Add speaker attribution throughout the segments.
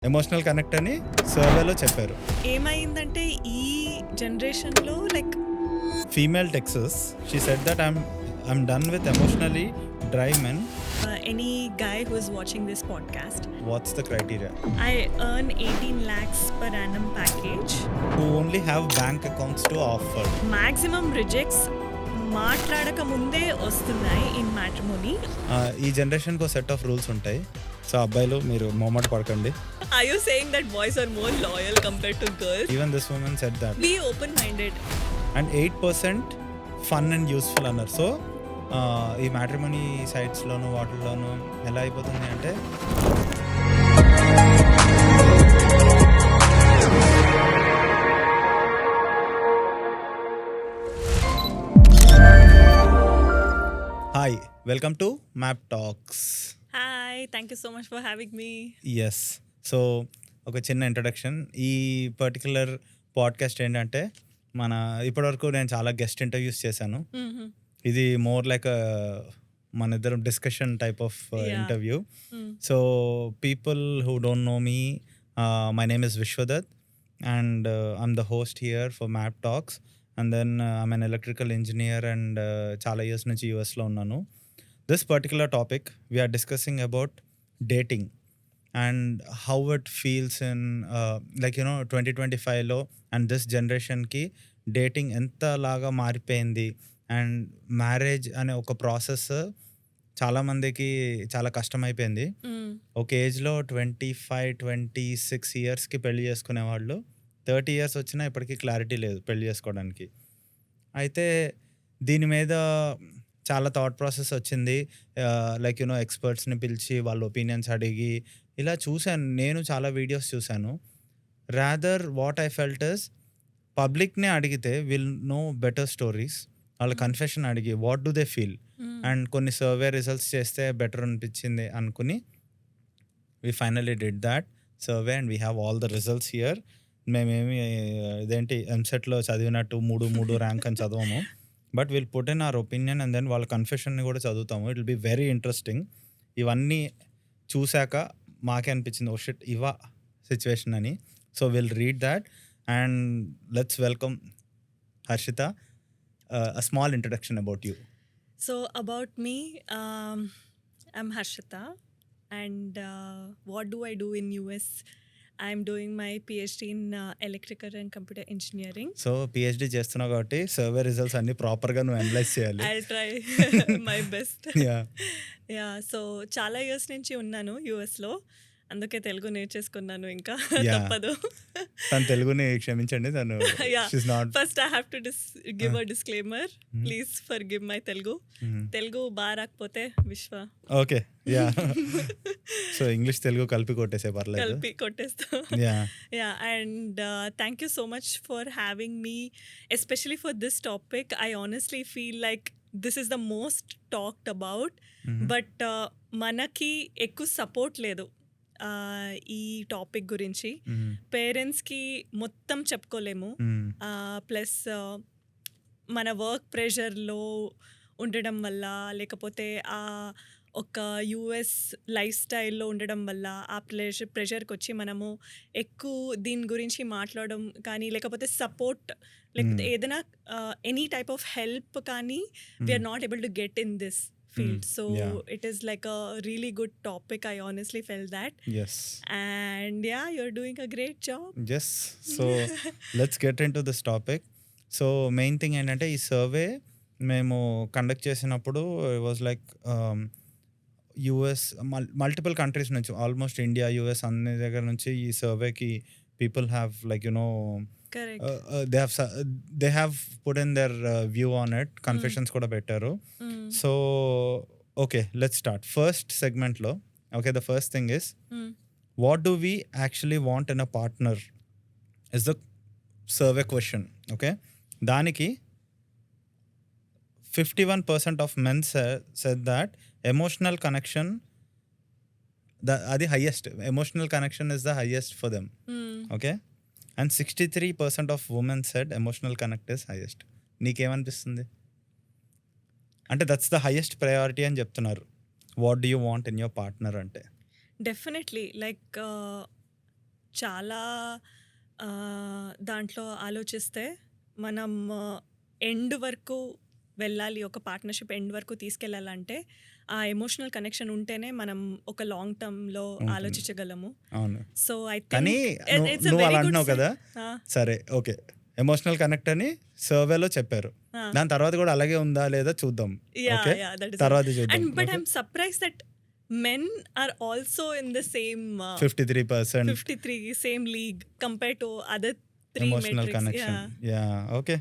Speaker 1: Emotional connect అని సర్వేలో చెప్పారు.
Speaker 2: ఏమైందంటే ఈ జనరేషన్లో like
Speaker 1: female Texas she said that I'm done with emotionally dry men.
Speaker 2: any guy who is watching this podcast,
Speaker 1: watts the criteria?
Speaker 2: I earn 18 lakhs per annum package.
Speaker 1: Who only have bank accounts to offer.
Speaker 2: Maximum rejects మాట్లాడక ముందే వస్తున్నాయి in matrimony.
Speaker 1: ఈ జనరేషన్కి ఒక set of rules ఉంటాయి. So అబ్బాయిలు మీరు మొహమాట పడకండి.
Speaker 2: Are you saying that boys are more loyal compared to girls?
Speaker 1: Even this women said that.
Speaker 2: Be open minded.
Speaker 1: And 8% fun and useful అన్నారు. సో ఈ మ్యాట్రిమోనీ సైట్స్లోను వాటిల్లోనూ ఎలా అయిపోతుంది అంటే hi, welcome to Map Talks.
Speaker 2: Hi, thank you so much for having me.
Speaker 1: Yes. So ఒక చిన్న introduction. ఈ పర్టికులర్ పాడ్కాస్ట్ ఏంటంటే ఇప్పటివరకు నేను చాలా గెస్ట్ ఇంటర్వ్యూస్ చేశాను.
Speaker 2: Mhm.
Speaker 1: ఇది మోర్ లైక్ మన ఇద్దరం discussion type of
Speaker 2: Yeah.
Speaker 1: Interview.
Speaker 2: Mm.
Speaker 1: So people who don't know me, my name is Vishwadatt and I'm the host here for Map Talks. And then I'm an electrical engineer and చాలా years నుంచి యూఎస్లో ఉన్నాను. This particular topic we're discussing about dating and how it feels in 2025లో and this జనరేషన్కి dating ఎంతలాగా మారిపోయింది. And marriage అనే ఒక ప్రాసెస్ చాలామందికి చాలా కష్టమైపోయింది.
Speaker 2: Mm.
Speaker 1: ఒక ఏజ్లో 25-26 ఇయర్స్కి పెళ్లి చేసుకునేవాళ్ళు 30 ఇయర్స్ వచ్చినా ఇప్పటికీ క్లారిటీ లేదు పెళ్లి చేసుకోవడానికి. అయితే దీని మీద చాలా థాట్ ప్రాసెస్ వచ్చింది. ఎక్స్పర్ట్స్ని పిలిచి వాళ్ళ ఒపీనియన్స్ అడిగి ఇలా చూశాను. నేను చాలా వీడియోస్ చూశాను. Rather what I felt is పబ్లిక్నే అడిగితే విల్ నో బెటర్ స్టోరీస్. వాళ్ళ కన్ఫెషన్ అడిగి what do they feel and కొన్ని సర్వే రిజల్ట్స్ చేస్తే బెటర్ అనిపించింది అనుకుని we finally did that survey and we have all the results here. మేమేమి ఇదేంటి ఎంసెట్లో చదివినట్టు 3 ర్యాంక్ అని చదవము. But will put in our opinion and then వాళ్ళ కన్ఫెషన్ని కూడా చదువుతాము. It will be very interesting. ఇవన్నీ చూశాక మాకే అనిపించింది ఓ షిట్ ఇవా సిచ్యువేషన్ అని. So will read that and let's welcome Harshita. A small introduction about you.
Speaker 2: So about me, I'm Harshita, and what do I do in US? I'm doing my PhD in electrical and computer engineering.
Speaker 1: So PhD చేస్తున్నావు కాబట్టి survey results అన్ని ప్రాపర్గా నువ్వు analyse చేయాలి.
Speaker 2: I'll try my best.
Speaker 1: Yeah
Speaker 2: so చాలా years నుంచి ఉన్నాను యూఎస్లో, అందుకే తెలుగు నేర్చేసుకున్నాను. ఇంకా
Speaker 1: Yeah.
Speaker 2: తప్పదు.
Speaker 1: తను తెలుగుని క్షమించండి. తను
Speaker 2: Yeah.
Speaker 1: She's not.
Speaker 2: First I have to give a disclaimer. Please for give my Telugu. Telugu బాగా రాకపోతే విశ్వ
Speaker 1: okay. Yeah. So English Telugu కలిపి కొట్టేసే పర్లేదు.
Speaker 2: కలిపి కొట్టేస్తా.
Speaker 1: Yeah.
Speaker 2: Yeah, and thank you so much for having me, especially for this topic. I honestly feel like this is the most talked about, but మనకి ఎక్కువ support లేదు ఈ టాపిక్ గురించి. పేరెంట్స్కి మొత్తం చెప్పుకోలేము. ప్లస్ మన వర్క్ ప్రెషర్లో ఉండడం వల్ల, లేకపోతే ఒక యూఎస్ లైఫ్ స్టైల్లో ఉండడం వల్ల ఆ ప్రెషర్కి వచ్చి మనము ఎక్కువ దీని గురించి మాట్లాడడం కానీ, లేకపోతే సపోర్ట్, లేకపోతే ఏదైనా ఎనీ టైప్ ఆఫ్ హెల్ప్ కానీ we are not able to get in this field. So
Speaker 1: yeah.
Speaker 2: it is like a really good topic. I honestly felt that.
Speaker 1: Yes.
Speaker 2: And yeah, you're doing a great job.
Speaker 1: Yes. So let's get into this topic. So main thing ఏంటంటే ఈ survey మేము conduct చేసినప్పుడు it was like US multiple countries నుంచి, almost India, US అన్ని దగ్గర నుంచి ఈ సర్వేకి people have
Speaker 2: Correct.
Speaker 1: They have put in their view on it. Confessions కూడా పెట్టారు. So okay, let's start. First సెగ్మెంట్లో okay, the first thing is what do we actually want in a partner is the survey question. Okay, దానికి 51% of men said that emotional connection అది highest. Emotional connection is the highest for them. Okay, and 63% of women said emotional connect is highest. నీకేమనిపిస్తుంది? అంటే that's the highest priority అని చెప్తున్నారు. What do you want in your partner అంటే?
Speaker 2: Definitely. Like చాలా దాంట్లో ఆలోచిస్తే మనం ఎండ్ వరకు వెళ్ళాలి, ఒక పార్ట్నర్షిప్ ఎండ్ వరకు తీసుకెళ్ళాలంటే ఆ ఎమోషనల్ కనెక్షన్ ఉంటేనే మనం ఒక లాంగ్ టర్మ్లో
Speaker 1: ఉంటుంది.
Speaker 2: ఆలోచించగలము.
Speaker 1: అవును.
Speaker 2: సో ఐ
Speaker 1: కానీ
Speaker 2: థింక్ ఇట్స్
Speaker 1: నువ్వు అలా
Speaker 2: వెరీ గుడ్.
Speaker 1: అంటున్నావు కదా, సరే ఓకే, ఎమోషనల్ కనెక్ట్ అని సర్వేలో చెప్పారు. దాని తర్వాత కూడా అలాగే ఉందా లేదా చూద్దాం. ఓకే, తర్వాత చూద్దాం.
Speaker 2: And but I'm surprise that men are also in the same
Speaker 1: 53%
Speaker 2: 53 same league compared to other three
Speaker 1: emotional
Speaker 2: metrics.
Speaker 1: Connection. Yeah okay,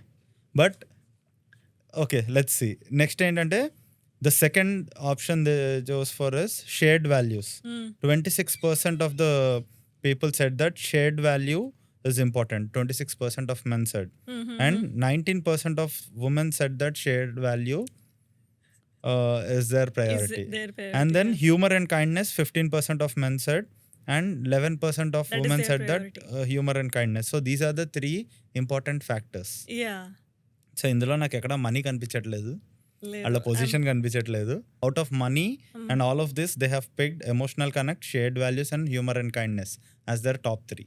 Speaker 1: but okay let's see next ఏంటంటే the second option they chose for is shared values. 26% of the people said that shared value is important. 26% of men said, and 19% of women said that shared value is their priority. And then humor and kindness, 15% of men said, and 11% of
Speaker 2: That is
Speaker 1: women
Speaker 2: their
Speaker 1: said
Speaker 2: priority.
Speaker 1: that humor and kindness. So these are the three important factors.
Speaker 2: Yeah.
Speaker 1: So ఇందులో నాకు ఎక్కడ money కనిపించట్లేదు, వాళ్ళ position కనిపించట్లేదు. Out of money and all of this they have picked emotional connect, shared values and humour and kindness as their top 3.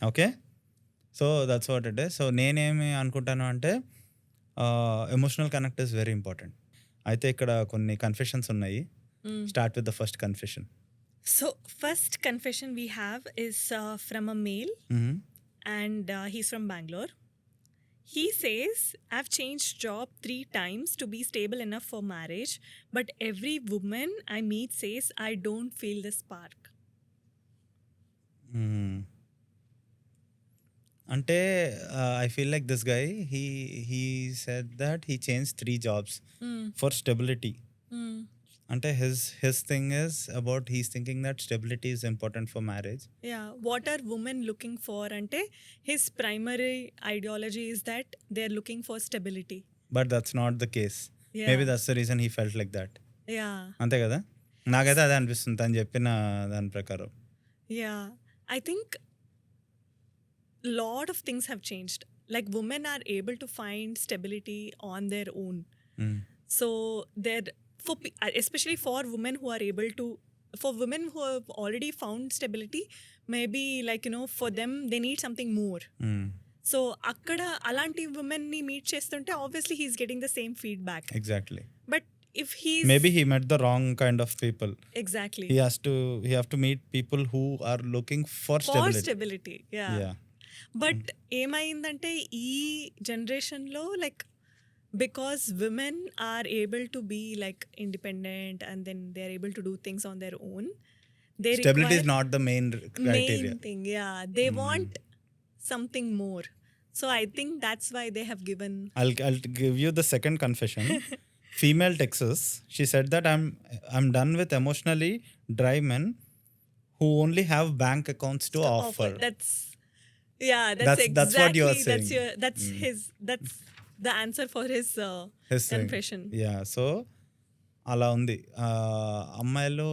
Speaker 1: Okay, so that's what it is. So నేనేమి అనుకుంటాను అంటే emotional connect is very important. అయితే ఇక్కడ కొన్ని confessions ఉన్నాయి. Start with the first confession.
Speaker 2: So first confession we have is from a male, and he's from Bangalore. He says, I've changed job 3 times to be stable enough for marriage, but every woman I meet says I don't feel the spark.
Speaker 1: అంటే I feel like this guy he said that he change 3 jobs for stability. అంటే his thing is about he's thinking that stability is important for marriage.
Speaker 2: Yeah, what are women looking for? Ante his primary ideology is that they're looking for stability.
Speaker 1: But that's not the case.
Speaker 2: Yeah.
Speaker 1: Maybe that's the reason he felt like that.
Speaker 2: Yeah.
Speaker 1: అంతే కదా, నాకైతే అదే అనిపిస్తుంది తను చెప్పిన దాని ప్రకారం.
Speaker 2: Yeah, I think lot of things have changed. Like women are able to find stability on their own. So they're especially for women who are able to, for women who have already found stability, maybe like for them they need something more. So akkada alanti women ni meet chestunte obviously he's getting the same feedback.
Speaker 1: Exactly.
Speaker 2: But if he's
Speaker 1: maybe he met the wrong kind of people.
Speaker 2: Exactly.
Speaker 1: He have to meet people who are looking for
Speaker 2: stability. Yeah. But ఏమైందంటే ఈ జనరేషన్లో like because women are able to be like independent and then they are able to do things on their own, they
Speaker 1: stability is not the main criteria.
Speaker 2: Main thing. Yeah, they want something more. So I think that's why they have given.
Speaker 1: I'll give you the second confession. Female Texas, she said that I'm done with emotionally dry men who only have bank accounts to offer.
Speaker 2: That's exactly
Speaker 1: what you are saying.
Speaker 2: That's the answer for his confession.
Speaker 1: Yeah, so అలా ఉంది. అమ్మాయిలు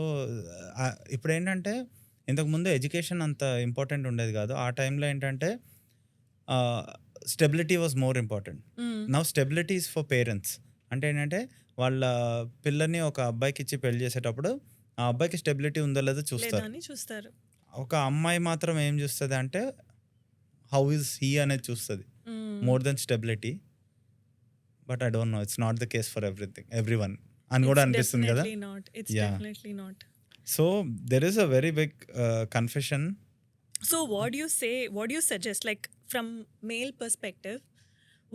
Speaker 1: ఇప్పుడు ఏంటంటే ఇంతకుముందు education అంత important ఉండేది కాదు. ఆ టైంలో ఏంటంటే stability was more important. Now stability is for parents. అంటే ఏంటంటే వాళ్ళ పిల్లని ఒక అబ్బాయికి ఇచ్చి పెళ్లి చేసేటప్పుడు ఆ అబ్బాయికి స్టెబిలిటీ ఉందో లేదో చూస్తారు. ఒక అమ్మాయి మాత్రం ఏం చూస్తుంది అంటే హౌ ఈజ్ హీ అనేది చూస్తుంది more than stability. But I don't know, it's not the case for everyone అని కూడా అనిపిస్తుంది కదా. So there is a very big confession.
Speaker 2: So what you say, what you suggest, like from male perspective,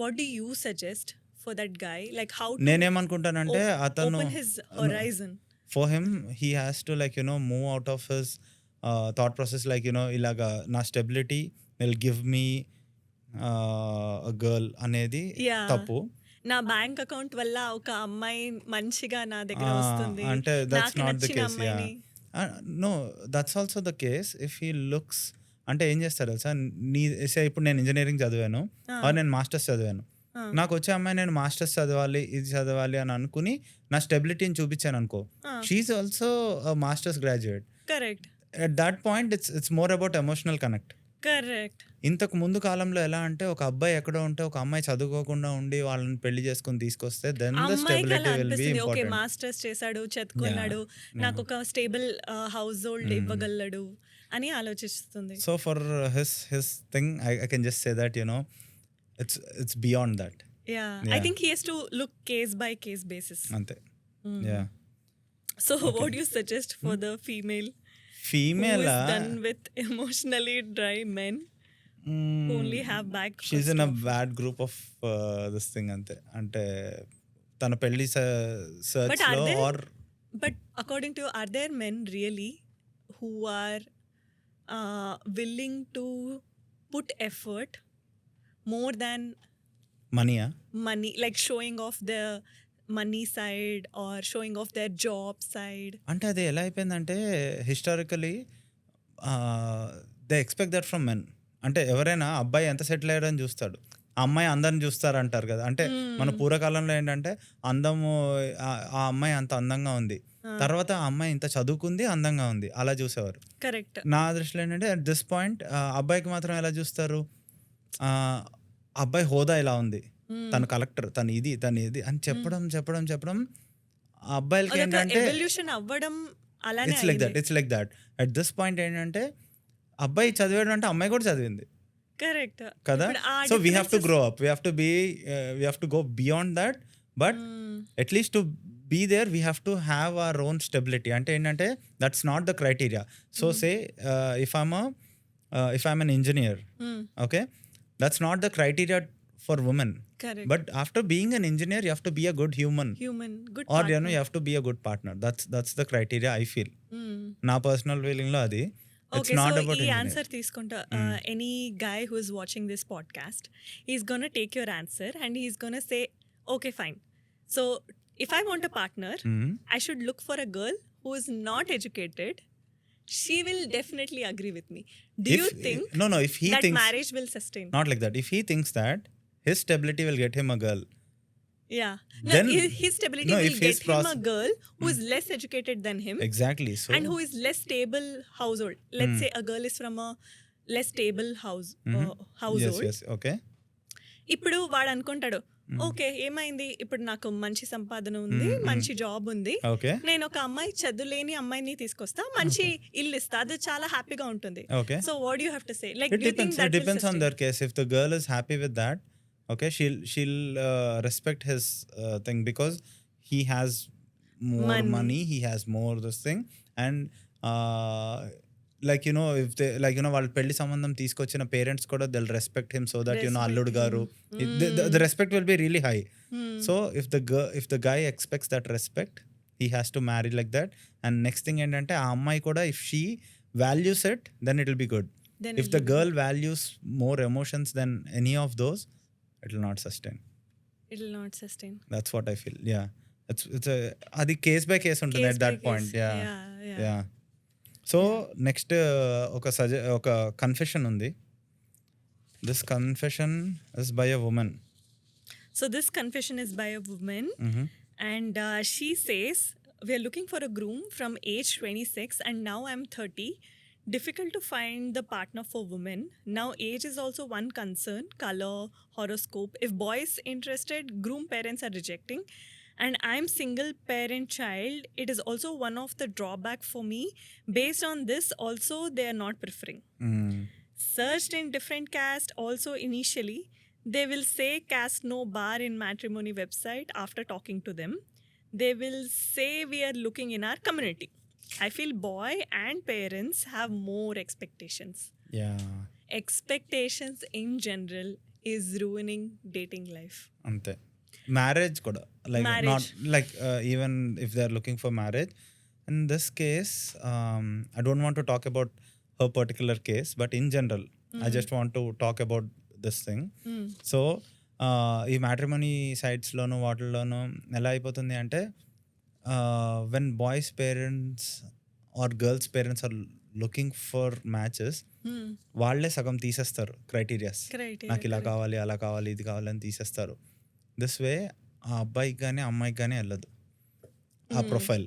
Speaker 2: what do you suggest for that guy? Like how
Speaker 1: నేనేమనుకుంటానంటే అతను
Speaker 2: open his horizon.
Speaker 1: For him, he has to move out of his thought process, ilaga na stability will give me a girl అనేది తప్పు.
Speaker 2: నా bank account వల్ల ఒక అమ్మాయి మంచిగా నా దగ్గర వస్తుంది
Speaker 1: అంటే that's not the case. No, that's also the case if he looks. అంటే ఏం చేస్తారు తెలుసా, ఇప్పుడు నేను ఇంజనీరింగ్ చదివాను, నేను మాస్టర్స్ చదివాను, నాకు వచ్చే అమ్మాయి నేను మాస్టర్స్ చదవాలి ఇది చదవాలి అని అనుకుని నా స్టెబిలిటీని చూపించాను అనుకో, she's also masters graduate.
Speaker 2: Correct.
Speaker 1: At that point it's more about emotional connect.
Speaker 2: Correct.
Speaker 1: ఇంతకు ముందు కాలంలో ఎలా అంటే ఒక అబ్బాయి ఎక్కడో ఉంటే ఒక అమ్మాయి చదువుకోకుండా ఉండి వాళ్ళని పెళ్లి చేసుకుని తీసుకొస్తే then the stability will be important.
Speaker 2: Okay, masters చేశాడు, చదువుకున్నాడు, నాకు ఒక స్టేబుల్ హౌస్ హోల్డ్ ఇవ్వగలడు అని ఆలోచిస్తుంది.
Speaker 1: So for his thing, I can just say that, you know, it's beyond that.
Speaker 2: Yeah, I
Speaker 1: Yeah.
Speaker 2: think he has to look case by case basis.
Speaker 1: Ante.
Speaker 2: Mm.
Speaker 1: Yeah.
Speaker 2: So what do you suggest for the female who
Speaker 1: Female,
Speaker 2: is done with emotionally dry men who only have back
Speaker 1: she's
Speaker 2: first
Speaker 1: in a
Speaker 2: offer?
Speaker 1: bad group of this thing ante. అంటే తన పెళ్లి search
Speaker 2: But are
Speaker 1: లో
Speaker 2: there-
Speaker 1: or
Speaker 2: But according to you, are there men really who are willing to put effort more than
Speaker 1: మనీయా?
Speaker 2: money, like showing off their money side or showing off their job side?
Speaker 1: అంటే అది ఎలా అయిపోయిందంటే historically they expect that from men. అంటే ఎవరైనా అబ్బాయి ఎంత settle అయ్యాడని చూస్తాడు, ఆ అమ్మాయి అందరిని చూస్తారు అంటారు కదా. అంటే మన పూర్వకాలంలో ఏంటంటే అందము, ఆ అమ్మాయి అంత అందంగా ఉంది, తర్వాత ఆ అమ్మాయి ఇంత చదువుకుంది, అందంగా ఉంది, అలా చూసేవారు.
Speaker 2: Correct.
Speaker 1: నా దృష్టిలో ఏంటంటే అట్ దిస్ పాయింట్ అబ్బాయికి మాత్రం ఎలా చూస్తారు, అబ్బాయి హోదా ఇలా ఉంది, తను కలెక్టర్, తను ఇది అని చెప్పడం ఆ అబ్బాయిలకి ఏంటంటే
Speaker 2: ఎవల్యూషన్ అవ్వడం అలానే
Speaker 1: it's like that. At this point ఏంటంటే అబ్బాయి చదివాడు అంటే అమ్మాయి కూడా చదివింది
Speaker 2: కరెక్ట్
Speaker 1: కదా. So we have to grow up, we have to go beyond that. But at least to be there we have to have our own stability. అంటే ఏంటంటే that's not the criteria. So say if I'm an engineer, okay, that's not the criteria for women.
Speaker 2: Correct.
Speaker 1: But after being an engineer, you have to be a good human,
Speaker 2: good
Speaker 1: or
Speaker 2: partner.
Speaker 1: you have to be a good partner. That's the criteria I feel. Na personal feeling lo adi. It's
Speaker 2: Okay,
Speaker 1: not
Speaker 2: so
Speaker 1: about
Speaker 2: ఈ
Speaker 1: engineer.
Speaker 2: Answer తీసుకుంటా any guy who is watching this podcast, he's gonna take your answer and he's gonna say, okay, fine. So if I want a partner, I should look for a girl who is not educated. She will definitely agree with me. Do you think
Speaker 1: No, if he
Speaker 2: that
Speaker 1: thinks
Speaker 2: marriage will sustain?
Speaker 1: not like that. If he thinks that his stability will get him a girl,
Speaker 2: Yeah. No,
Speaker 1: Then-
Speaker 2: his stability
Speaker 1: no,
Speaker 2: will
Speaker 1: if
Speaker 2: get
Speaker 1: his
Speaker 2: him a girl who is less educated than him
Speaker 1: exactly. So
Speaker 2: and who is less stable household. Let's say a girl is from a less stable household.
Speaker 1: yes, okay.
Speaker 2: ఇప్పుడు వాడు అనుకుంటాడు, okay ఏమైంది, ఇప్పుడు నాకు మంచి సంపాదన ఉంది, మంచి జాబ్ ఉంది,
Speaker 1: Okay.
Speaker 2: నేను ఒక అమ్మాయి చదువులేని అమ్మాయిని తీసుకొస్తా, మంచి ఇల్లు ఇస్తా, అది చాలా హ్యాపీగా ఉంటుంది.
Speaker 1: Okay.
Speaker 2: So what you have to say, like
Speaker 1: It
Speaker 2: do you think
Speaker 1: depends.
Speaker 2: That
Speaker 1: It depends on their case. If the girl is happy with that, okay, she'll respect his thing because he has more money, he has more this thing, and like you know, if they like you know వాళ్ళ పెళ్లి సంబంధం తీసుకొచ్చిన parents కూడా they'll respect him so that you know అల్లుడు గారు, the respect will be really high. So if the guy expects that respect, he has to marry like that. And next thing ఏంటంటే ఆ అమ్మాయి కూడా if she values it, then it will be good.
Speaker 2: Then
Speaker 1: If the girl values more emotions than any of those, it will not sustain.
Speaker 2: it will not sustain.
Speaker 1: That's what I feel. Yeah, it's a అది case by case ఉంటుంది at that point. Yeah. So next ఒక confession ఉంది. This confession is by a woman.
Speaker 2: So this confession is by a woman, and she says, we are looking for a groom from age 26 and now I'm 30. Difficult to find the partner for women. Now age is also one concern, color, horoscope. If boys interested, groom parents are rejecting. And I'm single parent child. It is also one of the drawback for me. Based on this also they are not preferring. Searched in different caste also initially. They will say caste no bar in Matrimony website after talking to them. They will say we are looking in our community. I feel boy and parents have more expectations.
Speaker 1: Yeah.
Speaker 2: Expectations in general is ruining dating life.
Speaker 1: అంతే. Marriage కూడా like
Speaker 2: Marriage.
Speaker 1: not like even if they are looking for marriage. In this case, I don't want to talk about her particular case, but in general, I just want to talk about this thing. So ఈ matrimony సైట్స్లోను వాటిల్లోనూ ఎలా అయిపోతుంది అంటే when boys parents or girls parents are looking for matches, వాళ్ళే సగం తీసేస్తారు criterias.
Speaker 2: Criteria,
Speaker 1: నాకు ఇలా కావాలి, అలా కావాలి, ఇది కావాలి అని తీసేస్తారు. దిస్ వే ఆ అబ్బాయికి కానీ అమ్మాయికి కానీ వెళ్ళదు ఆ ప్రొఫైల్.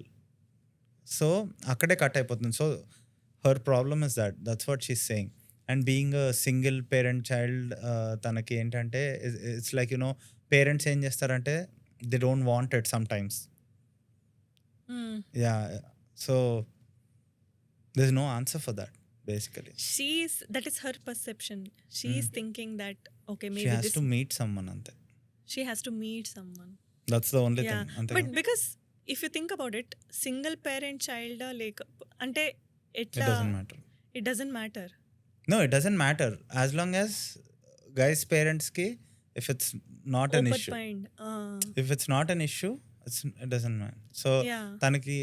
Speaker 1: సో అక్కడే కట్ అయిపోతుంది. So her problem is that's what she's saying. And being a single parent child, తనకి ఏంటంటే ఇట్స్ లైక్ యునో పేరెంట్స్ ఏం చేస్తారంటే they don't want it some times. Yeah, so there is no answer for that. Basically.
Speaker 2: that is her perception. She is thinking that okay,
Speaker 1: she
Speaker 2: maybe
Speaker 1: has
Speaker 2: this
Speaker 1: to meet someone అంతే.
Speaker 2: she has to meet someone.
Speaker 1: That's the only
Speaker 2: Yeah,
Speaker 1: thing అంతే.
Speaker 2: but because if you think about it, single parent child like అంటే
Speaker 1: it
Speaker 2: ఎట్లా
Speaker 1: doesn't matter.
Speaker 2: it doesn't matter.
Speaker 1: No, it doesn't matter as long as guys parents ki if it's not an
Speaker 2: Open
Speaker 1: issue.
Speaker 2: mind.
Speaker 1: If it's not an issue, it doesn't matter. So
Speaker 2: Yeah.
Speaker 1: తనకి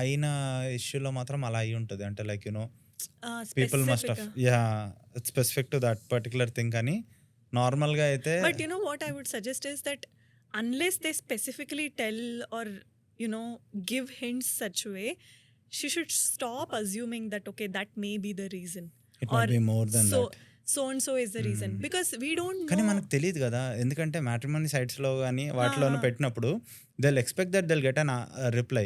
Speaker 1: అయిన ఇష్యూలో మాత్రం అలా అయి ఉంటుంది. అంటే like people must
Speaker 2: Specific.
Speaker 1: It's specific to that particular thing. కానీ నార్మల్గా అయితే
Speaker 2: But you know what I would suggest is that unless they specifically tell or give hints such way, she should stop assuming that okay, that may be the reason.
Speaker 1: it might be more than
Speaker 2: so
Speaker 1: that.
Speaker 2: so and so is the reason, because we don't
Speaker 1: కానీ
Speaker 2: know.
Speaker 1: మనకు తెలియదు కదా, ఎందుకంటే matrimony సైట్స్లో కానీ వాటిలోనూ పెట్టినప్పుడు they'll expect that they'll get an reply.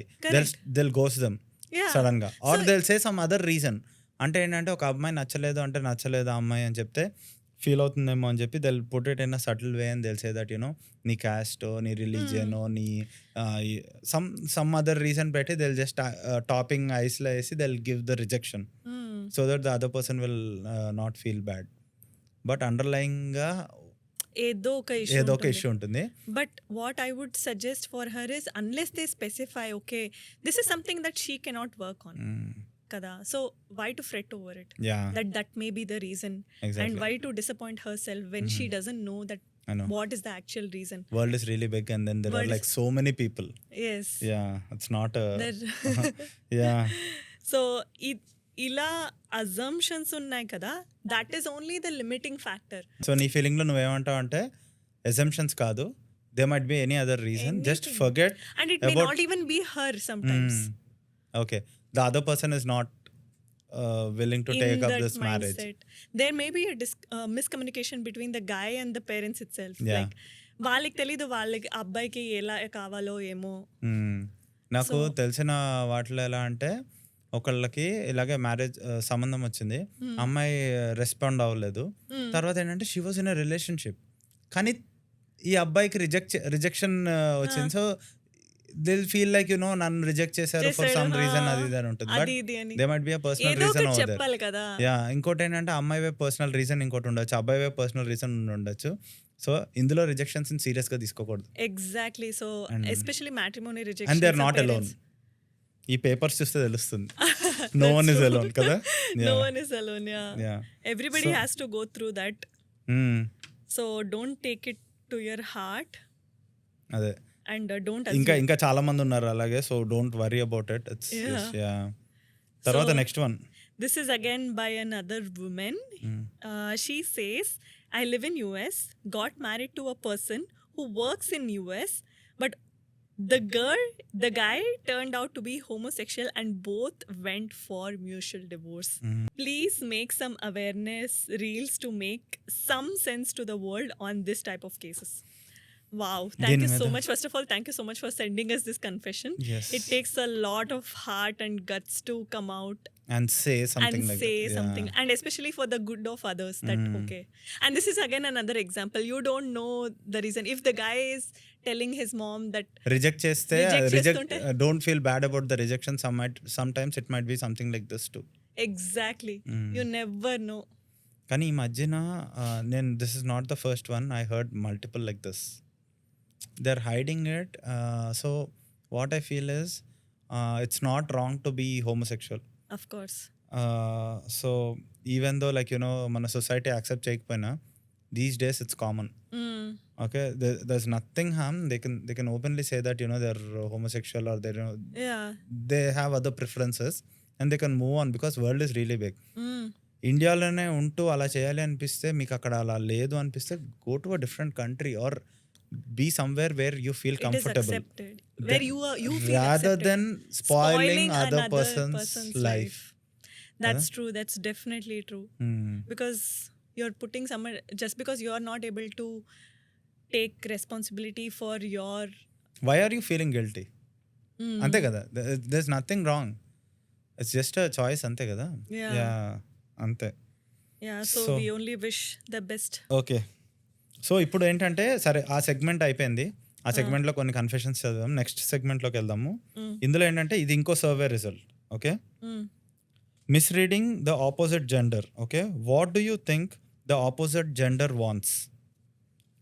Speaker 1: They'll ghost them
Speaker 2: Yeah.
Speaker 1: Sudden గా, are
Speaker 2: So-
Speaker 1: they'll say some other reason. అంటే ఏంటంటే ఒక అమ్మాయి నచ్చలేదు అంటే నచ్చలేదు ఆ అమ్మాయి అని చెప్తే ఫీల్ అవుతుందేమో అని చెప్పి they'll put it in a subtle way and they'll say that నీ caste నీ religion నీ some other reason పెట్టి they'll just topping ice లో వేసి they'll give the rejection so that the other person will not feel bad. But underline గా
Speaker 2: ఏదో ఒక
Speaker 1: issue ఉంటుంది.
Speaker 2: But what I would suggest for her is, unless they specify okay, this is something that she cannot work on kada, so why to fret over it?
Speaker 1: Yeah,
Speaker 2: that may be the reason.
Speaker 1: exactly.
Speaker 2: And why to disappoint herself when she doesn't know that
Speaker 1: I know.
Speaker 2: what is the actual reason.
Speaker 1: World is really big and then there are
Speaker 2: World
Speaker 1: like so many people.
Speaker 2: Yes.
Speaker 1: Yeah, it's not a
Speaker 2: There-
Speaker 1: yeah.
Speaker 2: So ఇలా assumptions ఉన్నాయి కదా, that is only the limiting factor.
Speaker 1: So నీ feeling లో నువ్వేమంటావు అంటే assumptions కాదు, they might be any other reason, just forget.
Speaker 2: And it may not even be her sometimes.
Speaker 1: Okay, the other person is not willing to take up this marriage.
Speaker 2: There may be a miscommunication between the guy and the parents itself.
Speaker 1: Yeah.
Speaker 2: Like వాళ్ళకి తెలీదు వాళ్ళకి అబ్బాయికి ఎలా కావాలో ఏమో.
Speaker 1: నాకు తెలిసిన వాటిలో ఎలా అంటే ఒకళ్ళకి ఇలాగే మ్యారేజ్ సంబంధం వచ్చింది, అమ్మాయి రెస్పాండ్ అవ్వలేదు. తర్వాత ఏంటంటే she was in a relationship, కానీ ఈ అబ్బాయికి రిజెక్షన్ వచ్చింది. సో దే ఫీల్ లైక్ నన్ను రిజెక్ట్ చేశారు ఫర్ సమ్ రీజన్, అది ఇది అని ఉంటుంది. But they might be a personal reason over there.
Speaker 2: చెప్పాలి కదా.
Speaker 1: యా, ఇంకోటి ఏంటంటే అమ్మాయి వైపు పర్సనల్ రీజన్ ఇంకోటి ఉండొచ్చు, అబ్బాయి వైపు పర్సనల్ రీజన్ ఉండొచ్చు. సో ఇందులో రిజెక్షన్స్ సీరియస్ గా తీసుకోకూడదు.
Speaker 2: Exactly. So especially matrimony rejection,
Speaker 1: and they are not alone. ఈ పేపర్స్ చూస్తే తెలుస్తుంది, నో వన్ ఇస్ అలోన్ కదా.
Speaker 2: No one is alone. Yeah. Everybody has to go through that. So don't take it to your heart.
Speaker 1: అదే,
Speaker 2: And don't
Speaker 1: ఇంకా చాలా మంది ఉన్నారు అలాగే. So don't worry about it. It's తర్వాత next one.
Speaker 2: This is again by another woman. She says, I live in US, got married to a person who works in US, but the guy turned out to be homosexual and both went for mutual divorce. Please make some awareness reels to make some sense to the world on this type of cases. Wow, thank you so much. First of all, thank you so much for sending us this confession.
Speaker 1: Yes.
Speaker 2: It takes a lot of heart and guts to come out
Speaker 1: and say something
Speaker 2: and
Speaker 1: like
Speaker 2: say
Speaker 1: that.
Speaker 2: something, and especially for the good of others, that okay. And this is again another example. You don't know the reason. If the guy is telling his mom that
Speaker 1: reject చేస్తే don't feel bad about the rejection. Sometimes it might be something like this too.
Speaker 2: exactly, you never know.
Speaker 1: కానీ ఈ మధ్యన నేను this is not the first one, I heard multiple like this. They are hiding it. So what I feel is it's not wrong to be homosexual.
Speaker 2: Of course.
Speaker 1: So even though like మన society accept చేయకపోయినా these days it's common. Okay, there's nothing harm. They can openly say that they're homosexual or they have other preferences and they can move on because world is really big. ఇండియాలోనే ఉంటూ అలా చేయాలి అనిపిస్తే, మీకు అక్కడ అలా లేదు అనిపిస్తే, go to a different country or be somewhere where you feel comfortable.
Speaker 2: It is accepted. Where you feel
Speaker 1: rather
Speaker 2: accepted.
Speaker 1: than spoiling other
Speaker 2: another
Speaker 1: person's life.
Speaker 2: That's true. That's definitely true. Because you're putting someone, just because you are not able to take responsibility for your...
Speaker 1: Why are you feeling guilty? అంతే కదా, there's nothing wrong. It's just a choice, అంతే కదా. Yeah, అంతే.
Speaker 2: Yeah, so we only wish the best.
Speaker 1: Okay. So ఇప్పుడు ఏంటంటే, సరే ఆ segment అయిపోయింది. ఆ సెగ్మెంట్లో కొన్ని కన్ఫెషన్స్ చదివాం. నెక్స్ట్ సెగ్మెంట్లోకి వెళ్దాము. ఇందులో ఏంటంటే ఇది ఇంకో survey result. Okay, misreading the opposite gender. Okay, what do you think the opposite gender wants?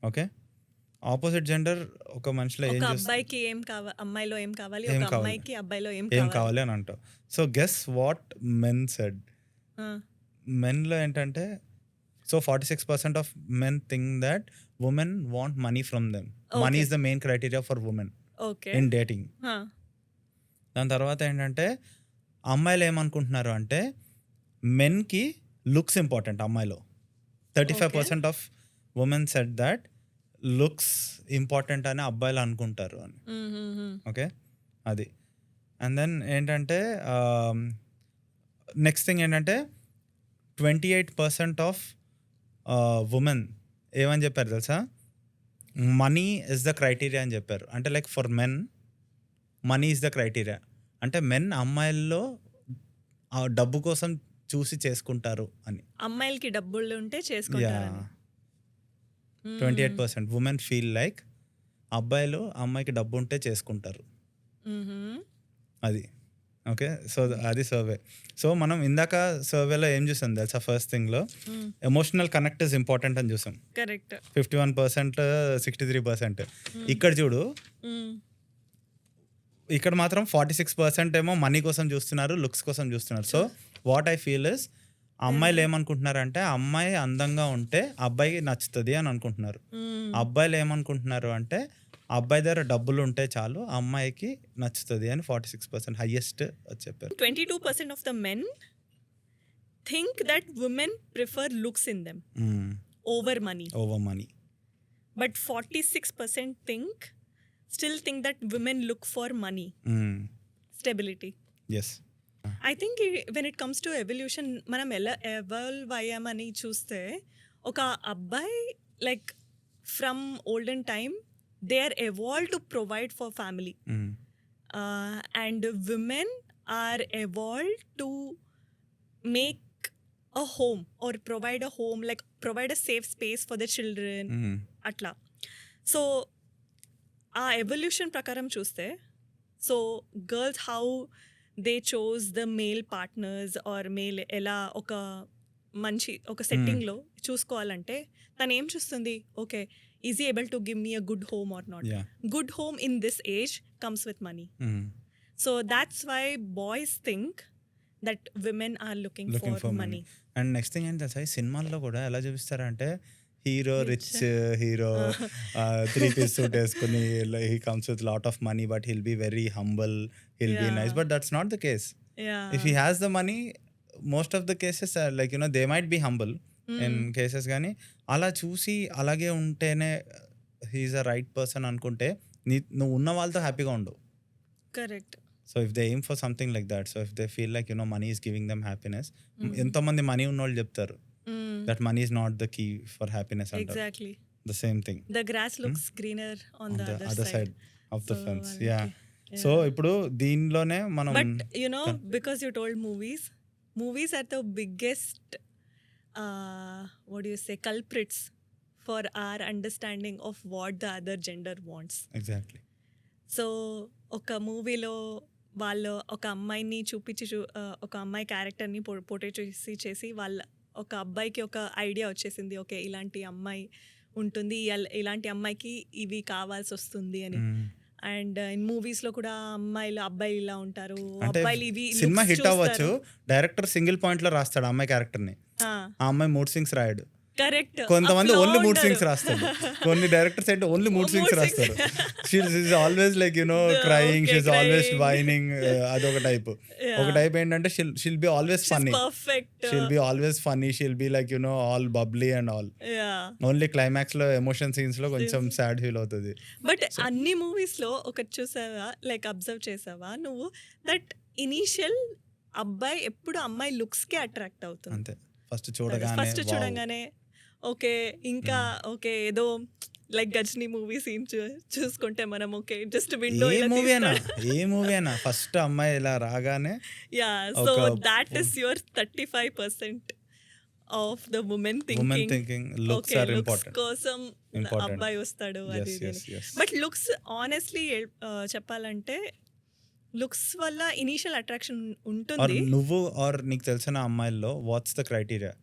Speaker 1: Okay, opposite gender ఒక మనిషిలో ఏం
Speaker 2: ఒక
Speaker 1: చేస్తుంది,
Speaker 2: అబ్బాయికి ఏం కావాలి, అమ్మాయిలో ఏం కావాలి,
Speaker 1: ఏం
Speaker 2: ఒక
Speaker 1: కావాలి,
Speaker 2: అమ్మాయికి అబ్బాయిలో ఏం
Speaker 1: ఏం
Speaker 2: కావాలి.
Speaker 1: కావాలి అని అంటావు. So guess what men said. మెన్లో ఏంటంటే, so 46% of men think that women want money from them. Money is the main criteria for women
Speaker 2: okay.
Speaker 1: In dating. దాని తర్వాత ఏంటంటే అమ్మాయిలు ఏమనుకుంటున్నారు అంటే మెన్కి లుక్స్ ఇంపార్టెంట్. అమ్మాయిలో 35% of women said that looks important అని అబ్బాయిలు అనుకుంటారు అని. ఓకే, అది. అండ్ దెన్ ఏంటంటే నెక్స్ట్ థింగ్ ఏంటంటే 28% ఆఫ్ ఉమెన్ ఏమని చెప్పారు తెలుసా, మనీ ఇస్ ద క్రైటీరియా అని చెప్పారు. అంటే like for men money is the criteria. అంటే మెన్ అమ్మాయిల్లో ఆ డబ్బు కోసం చూసి చేసుకుంటారు అని.
Speaker 2: అమ్మాయిలకి డబ్బులు ఉంటే చేసుకుంటారు.
Speaker 1: 28% ఉమెన్ ఫీల్ లైక్ అబ్బాయిలు అమ్మాయికి డబ్బు ఉంటే చేసుకుంటారు. అది ఓకే. సో అది సర్వే. సో మనం ఇందాక సర్వేలో ఏం చూసాం తెలుసా, ఫస్ట్ థింగ్లో ఎమోషనల్ కనెక్ట్ ఇస్ ఇంపార్టెంట్ అని చూసాం.
Speaker 2: కరెక్ట్.
Speaker 1: 51%, 63%. ఇక్కడ చూడు, ఇక్కడ మాత్రం 46% ఏమో మనీ కోసం చూస్తున్నారు, లుక్స్ కోసం చూస్తున్నారు. So what I feel is అమ్మాయిలు ఏమనుకుంటున్నారంటే అమ్మాయి అందంగా ఉంటే అబ్బాయికి నచ్చుతుంది అని అనుకుంటున్నారు. అబ్బాయిలు ఏమనుకుంటున్నారు అంటే అబ్బాయి దగ్గర డబ్బులు ఉంటే చాలు అమ్మాయికి నచ్చుతుంది అని 46% హైయెస్ట్ చెప్పారు.
Speaker 2: 22% of the men think that women prefer looks in them over money. But 46% still think that women look for money. Stability.
Speaker 1: Yes.
Speaker 2: I think when it comes to evolution, మనం ఎలా ఎవాల్వ్ అయ్యామని చూస్తే, ఒక అబ్బాయి like from olden time they are evolve to provide for family, and women are evolve to make a home or provide a home, like provide a safe space for the children. అట్లా. So ఆ evolution ప్రకారం చూస్తే, so girls how they chose the male partners or male ఎలా ఒక మంచి ఒక సెట్టింగ్లో చూసుకోవాలంటే తను ఏం చూస్తుంది, okay is able to give me a good home or not. Good home in this age comes with money. So that's why boys think that women are looking for money.
Speaker 1: And next thing ఏంటి తెలుసా, ఈ సినిమాల్లో కూడా ఎలా చూపిస్తారంటే hero rich hero 3-piece suit వేసుకుని he comes with lot of money but he'll be very humble, he'll be nice, but that's not the case. If he has the money most of the cases like you know they might B humble in cases. కానీ అలా చూసి అలాగే ఉంటేనే he's a right person అనుకుంటే నువ్వు ఉన్న వాళ్ళతో హ్యాపీగా ఉండవు.
Speaker 2: Correct.
Speaker 1: So if they aim for something like that, so if they feel like you know money is giving them happiness. ఎంతోమంది మనీ ఉన్న వాళ్ళు చెప్తారు that money is not the key for happiness.
Speaker 2: Exactly.
Speaker 1: The same thing.
Speaker 2: The grass looks greener on the other side
Speaker 1: of the fence. Yeah. So ఇప్పుడు దీనిలోనే మనం,
Speaker 2: but you know, because you told movies are the biggest what do you say, culprits for our understanding of what the other gender wants.
Speaker 1: Exactly.
Speaker 2: So ఒక మూవీలో వాళ్ళు ఒక అమ్మాయిని చూపించి ఒక అమ్మాయి క్యారెక్టర్ని పోర్ట్రే చేసి వాళ్ళ ఒక అబ్బాయికి ఒక ఐడియా వచ్చేసింది, ఓకే ఇలాంటి అమ్మాయి ఉంటుంది, ఇలాంటి అమ్మాయికి ఇవి కావాల్సి వస్తుంది అని. అండ్ ఇన్ మూవీస్లో కూడా అబ్బాయిలు ఇలా ఉంటారు, అబ్బాయిలు ఇవి.
Speaker 1: సినిమా హిట్ అవ్వచ్చు, డైరెక్టర్ సింగిల్ పాయింట్ లో రాస్తాడు అమ్మాయి క్యారెక్టర్ని, ఆ అమ్మాయి మూడ్ సింగ్స్ రాయడు.
Speaker 2: కరెక్ట్.
Speaker 1: కొంతమంది ఓన్లీ మూడ్ స్వింగ్స్ రాస్తారు, కొన్ని డైరెక్టర్స్ అయితే ఓన్లీ మూడ్ స్వింగ్స్ రాస్తారు. She is always like you know crying, she is always whining. అదొక టైప్. ఒక టైప్ ఏంటంటే she'll be always funny, she'll be always funny, she'll be like you know all bubbly and all. Only climax లో emotion scenes లో కొంచెం sad feel అవుతుంది.
Speaker 2: But అన్ని movies లో ఒకటి చూసావా, లైక్ అబ్జర్వ్ చేసావా నువ్వు, దట్ ఇనీషియల్ అబ్బాయి ఎప్పుడు అమ్మాయి లుక్స్ కి అట్రాక్ట్ అవుతుంది.
Speaker 1: అంతే, ఫస్ట్ చూడగానే
Speaker 2: ఓకే. ఇంకా ఓకే ఏదో లైక్ గజనీ మూవీ సీన్ చూసుకుంటే మనం ఓకే జస్ట్ విండో,
Speaker 1: ఏ మూవీ అయినా ఫస్ట్ అమ్మాయి ఇలా రాగానే,
Speaker 2: yeah. So that is your 35% of the women thinking
Speaker 1: looks are important
Speaker 2: కోసం అబ్బాయి వస్తాడు అది. బట్ లుక్స్ ఆనెస్ట్లీ చెప్పాలంటే లుక్స్ వల్ల ఇనీషియల్ అట్రాక్షన్
Speaker 1: ఆర్
Speaker 2: ఉంటుంది.
Speaker 1: నువ్వు ఆర్ నీకు తెలిసిన అమ్మాయిల్లో what's the criteria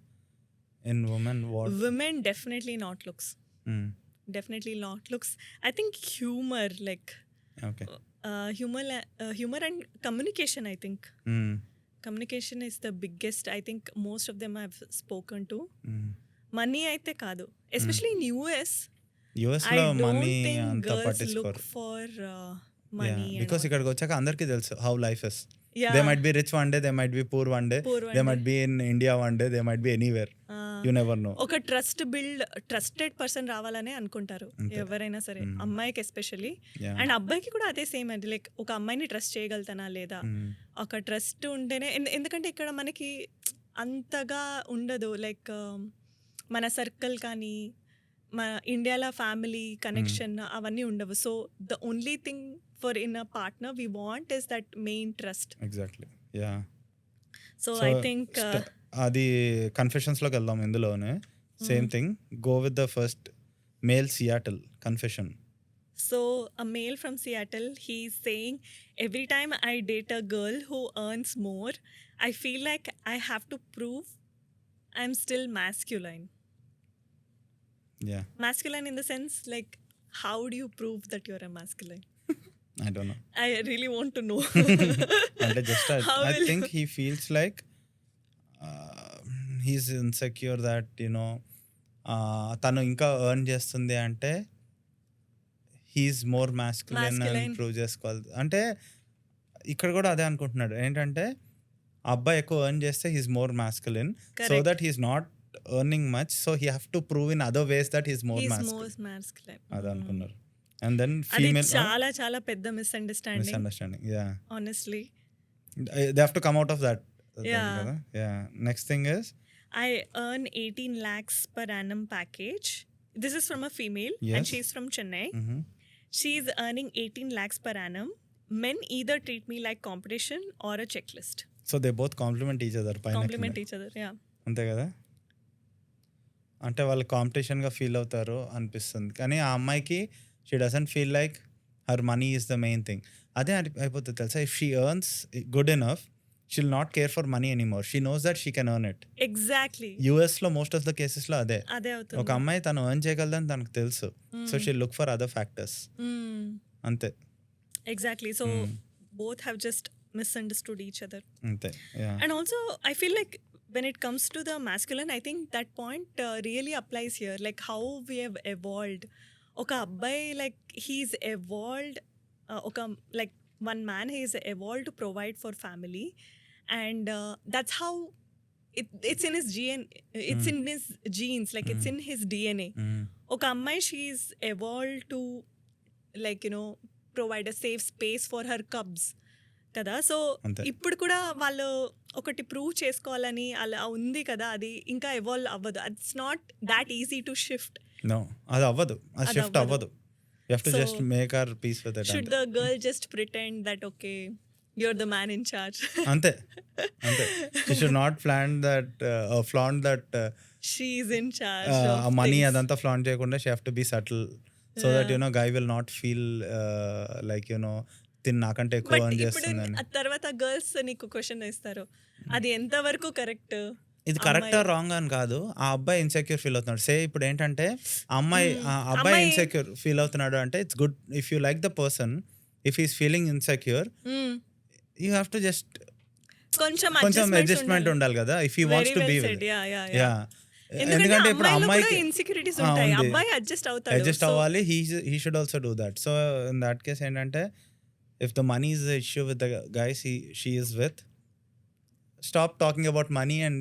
Speaker 1: in women what?
Speaker 2: Women definitely not looks. Definitely not looks. I think humor, like
Speaker 1: okay.
Speaker 2: humor and communication. I think communication is the biggest. I think most of them I've spoken to. Money అయితే కాదు, especially in US. I
Speaker 1: లో
Speaker 2: don't
Speaker 1: money
Speaker 2: think
Speaker 1: అంత
Speaker 2: girls
Speaker 1: పట్టించుకోరు.
Speaker 2: look for money and
Speaker 1: because
Speaker 2: all.
Speaker 1: ఇక్కడికి వచ్చాక అందరికీ తెలుసు how life is.
Speaker 2: Yeah,
Speaker 1: they might B rich one day, they might B poor one day,
Speaker 2: poor
Speaker 1: they
Speaker 2: one
Speaker 1: might
Speaker 2: day.
Speaker 1: Be in India one day, they might B anywhere. You never know.
Speaker 2: ఒక trusted person రావాలనే అనుకుంటారు
Speaker 1: అంతే.
Speaker 2: ఎవరైనా సరే, అమ్మాయికి especially.
Speaker 1: Yeah.
Speaker 2: And అబ్బాయికి కూడా అదే సేమ్ అండి. లైక్ ఒక అమ్మాయిని ట్రస్ట్ చేయగలుగుతానా లేదా, ఒక ట్రస్ట్ ఉంటేనే. ఎందుకంటే ఇక్కడ మనకి అంతగా ఉండదు. లైక్ మన సర్కిల్ కానీ మన ఇండియాలో ఫ్యామిలీ కనెక్షన్ అవన్నీ ఉండవు. So the only thing for in a partner we want is that main trust.
Speaker 1: Exactly. Yeah.
Speaker 2: So
Speaker 1: so
Speaker 2: I think
Speaker 1: అది కన్ఫెషన్స్లోకి వెళ్దాం. ఇందులోనే same thing. Go with the first male Seattle confession.
Speaker 2: so a male from Seattle, he's saying, every time I date a girl who earns more, I feel like I have to prove I'm still masculine.
Speaker 1: Yeah.
Speaker 2: Masculine in the sense, like, how do you prove that you're a masculine?
Speaker 1: I don't no.
Speaker 2: I really want to know.
Speaker 1: అంటే just
Speaker 2: How
Speaker 1: I
Speaker 2: will
Speaker 1: think he feels like he's insecure that you know తను ఇంకా earn చేస్తుంది అంటే he's more masculine అని
Speaker 2: Masculine.
Speaker 1: Prove చేసుకోవాలి. అంటే ఇక్కడ కూడా అదే అనుకుంటున్నాడు. ఏంటంటే ఆ అబ్బాయి ఎక్కువ ఎర్న్ చేస్తే he's more masculine, so
Speaker 2: Correct.
Speaker 1: That he's not earning much, so he have to prove in other ways that he's more
Speaker 2: He's
Speaker 1: masculine.
Speaker 2: more masculine.
Speaker 1: అది అనుకున్నారు. అండ్ దెన్
Speaker 2: అది
Speaker 1: ఫీమేల్
Speaker 2: చాలా చాలా పెద్ద misunderstanding,
Speaker 1: misunderstanding. Yeah.
Speaker 2: honestly.
Speaker 1: They have to come out of that.
Speaker 2: Yeah.
Speaker 1: కదా. Yeah. Next thing is
Speaker 2: I earn 18 lakhs per annum package. This is from a female, and
Speaker 1: Yes.
Speaker 2: she's from Chennai. She's earning 18 lakhs per annum. Men either treat me like competition or a checklist.
Speaker 1: So they both compliment each other పైన
Speaker 2: Compliment each other, yeah.
Speaker 1: అంతే కదా. అంటే వాళ్ళు కాంపిటీషన్గా feel అవుతారు అనిపిస్తుంది. కానీ ఆ అమ్మాయికి she doesn't feel like her money is the main thing. అదే అయిపోతుంది తెలుసా. If she earns good enough, she will not care for money anymore. She knows that she can earn it.
Speaker 2: Exactly.
Speaker 1: యూఎస్లో most of the కేసెస్లో అదే.
Speaker 2: అదే
Speaker 1: ఒక
Speaker 2: అవుతుంది.
Speaker 1: అమ్మాయి తను ఎర్న్ చేయగలదని తనకు తెలుసు, so she look for other factors. అంతే.
Speaker 2: Exactly. So both have just misunderstood each other.
Speaker 1: అంతే. Yeah.
Speaker 2: And also, I feel like when it comes to the masculine, I think that point really applies here. Like how we have evolved. Oka abbai, like he's evolved. Like one man, he's evolved to provide for family, and that's how it's in his it's in his genes. Like it's in his DNA. Oka ammai, she's evolved to, like, you know, provide a safe space for her cubs. కదా. So
Speaker 1: అంతే.
Speaker 2: ఇప్పుడు కూడా వాళ్ళు ఒకటి prove చేసుకోవాలని అలా ఉంది కదా, అది ఇంకా ఎవాల్వ్ అవ్వదు. It's not that easy to shift.
Speaker 1: No, అది అవ్వదు. అది
Speaker 2: అది
Speaker 1: షిఫ్ట్
Speaker 2: అవ్వదు.
Speaker 1: అవ్వదు. You have to
Speaker 2: So,
Speaker 1: just make our peace with it.
Speaker 2: Should the girl just pretend that okay you're the man in charge?
Speaker 1: అంతే. అంతే. She should not flaunt that
Speaker 2: she's in charge
Speaker 1: ఆ money అదంతా flaunt చేయకుండా she have to be subtle, so that you know guy will not feel like you know తిన్ నాకంటే ఎక్కువ
Speaker 2: but
Speaker 1: earn
Speaker 2: ఇప్పుడు
Speaker 1: చేస్తుందని.
Speaker 2: ఆ తర్వాత గర్ల్స్ నీకు క్వశ్చన్ వేస్తారు, అది ఎంతవరకు కరెక్ట్?
Speaker 1: ఇది కరెక్టా రాంగ్ అని కాదు, ఆ అబ్బాయి ఇన్సెక్యూర్ ఫీల్ అవుతున్నాడు. సే ఇప్పుడు ఏంటంటే ఆ అబ్బాయి
Speaker 2: అమ్మాయి-
Speaker 1: ఇన్సెక్యూర్ ఫీల్ అవుతున్నాడు అంటే it's good if you like the person. If is feeling insecure, you have to just కొంచెం అడ్జస్ట్మెంట్ ఉండాలి కదా. If you wants to be with. Yeah. ఎందుకంటే ఇప్పుడు అమ్మాయికి
Speaker 2: ఇన్సెక్యూరిటీస్ ఉంటాయి,
Speaker 1: ఉంది.
Speaker 2: అబ్బాయి అడ్జస్ట్ అవుతాడు.
Speaker 1: అడ్జస్ట్ అవ్వాలి. He should also do that. So in that case ఏంటంటే if the money is the issue with the guys she is with, stop talking about money and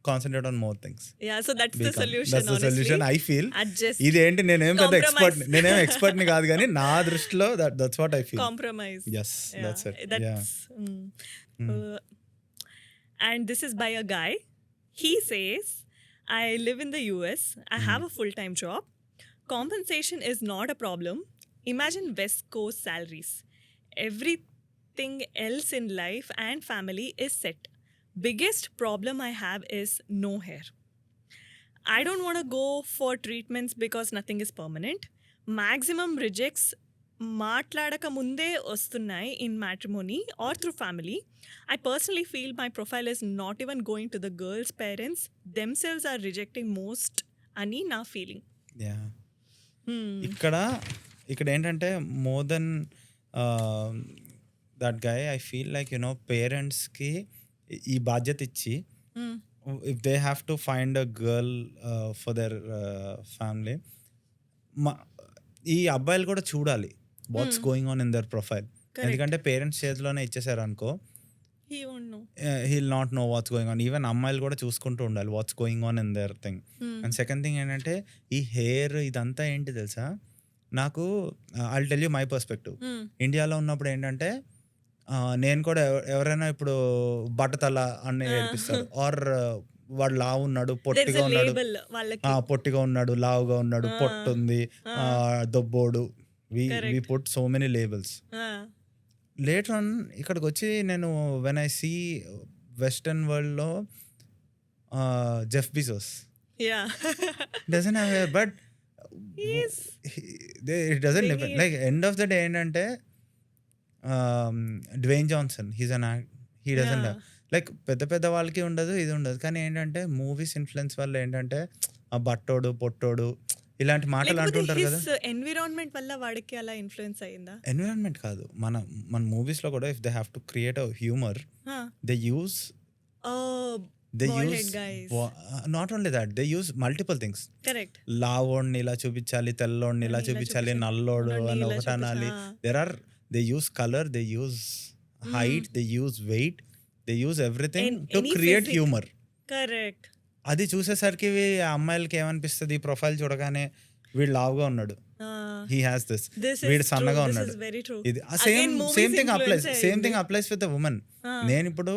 Speaker 1: concentrate on more things.
Speaker 2: Yeah, so that's the solution.
Speaker 1: That's the solution I feel.
Speaker 2: Adjust,
Speaker 1: ఇదేంటి నేనేం పెద్ద expert,
Speaker 2: Compromise.
Speaker 1: నేనేం expert ని కాదు, కానీ నా దృష్టిలో that's what I feel.
Speaker 2: Compromise.
Speaker 1: Yes, that's it. Yeah.
Speaker 2: And this is by a guy. He says, I live in the US. I have a full-time job. Compensation is not a problem. Imagine West Coast salaries. Everything else in life and family is set. Biggest problem I have is no hair. I don't want to go for treatments because nothing is permanent. Maximum rejects మాట్లాడక ముందే వస్తున్నాయి in matrimony or through family. I personally feel my profile is not even going to the girls' parents. Themselves are rejecting most అని నా feeling.
Speaker 1: Yeah ఇక్కడ ఏంటంటే more than that guy I feel like పేరెంట్స్కి ఈ బాధ్యత ఇచ్చి if they have to find a girl for their family, ఈ అబ్బాయిలు కూడా చూడాలి what's going on in their profile. ఎందుకంటే పేరెంట్స్ చేతిలోనే ఇచ్చేసారు అనుకో, he'll not know what's going on. Even అమ్మాయిలు కూడా చూసుకుంటూ ఉండాలి what's going on in their thing. And second thing ఏంటంటే ఈ హెయిర్ ఇదంతా ఏంటి తెలుసా, నాకు I'll tell you my perspective. ఇండియాలో ఉన్నప్పుడు ఏంటంటే నేను కూడా ఎవరైనా ఇప్పుడు బట్టతల అని నేర్పిస్తారు, ఆర్ వాడు లావు ఉన్నాడు, పొట్టిగా ఉన్నాడు, లావుగా ఉన్నాడు, పొట్టు ఉంది, దొబ్బోడు, we put so many labels. Later on ఇక్కడికి వచ్చి నేను వెన్ ఐ సీ వెస్టర్న్ వరల్డ్లో Jeff Bezos doesn't have hair, but it doesn't depend. Like end of the day ఏంటంటే Dwayne Johnson he doesn't have, like పెద్ద వాళ్ళకి ఉండదు, ఇది ఉండదు. కానీ ఏంటంటే మూవీస్ ఇన్ఫ్లుయెన్స్ వల్ల ఏంటంటే ఆ బట్టోడు పొట్టోడు ఇలాంటి మాటలు అంటుంటారు కదా.
Speaker 2: ఎన్విరాన్మెంట్ వల్ల వాడికి అలా ఇన్ఫ్లుయెన్స్ అయ్యిందా?
Speaker 1: ఎన్విరాన్మెంట్ కాదు, మన మూవీస్ లో కూడా if they have to create a humour they use not only that, they use multiple things. లావోడిని ఇలా చూపించాలి, తెల్లోడిని ఇలా చూపించాలి, నల్లోడు అని ఒకటి అనాలి. They use colour, they use height, they use weight, they use everything to create humour.
Speaker 2: Correct.
Speaker 1: అది చూసేసరికి ఆ అమ్మాయిలకి ఏమనిపిస్తుంది, ఈ ప్రొఫైల్ చూడగానే వీడు లావుగా ఉన్నాడు, హీ హ్యాస్ దిస్, వీడు సన్నగా ఉన్నాడు. ఇది same thing applies with the women. నేను ఇప్పుడు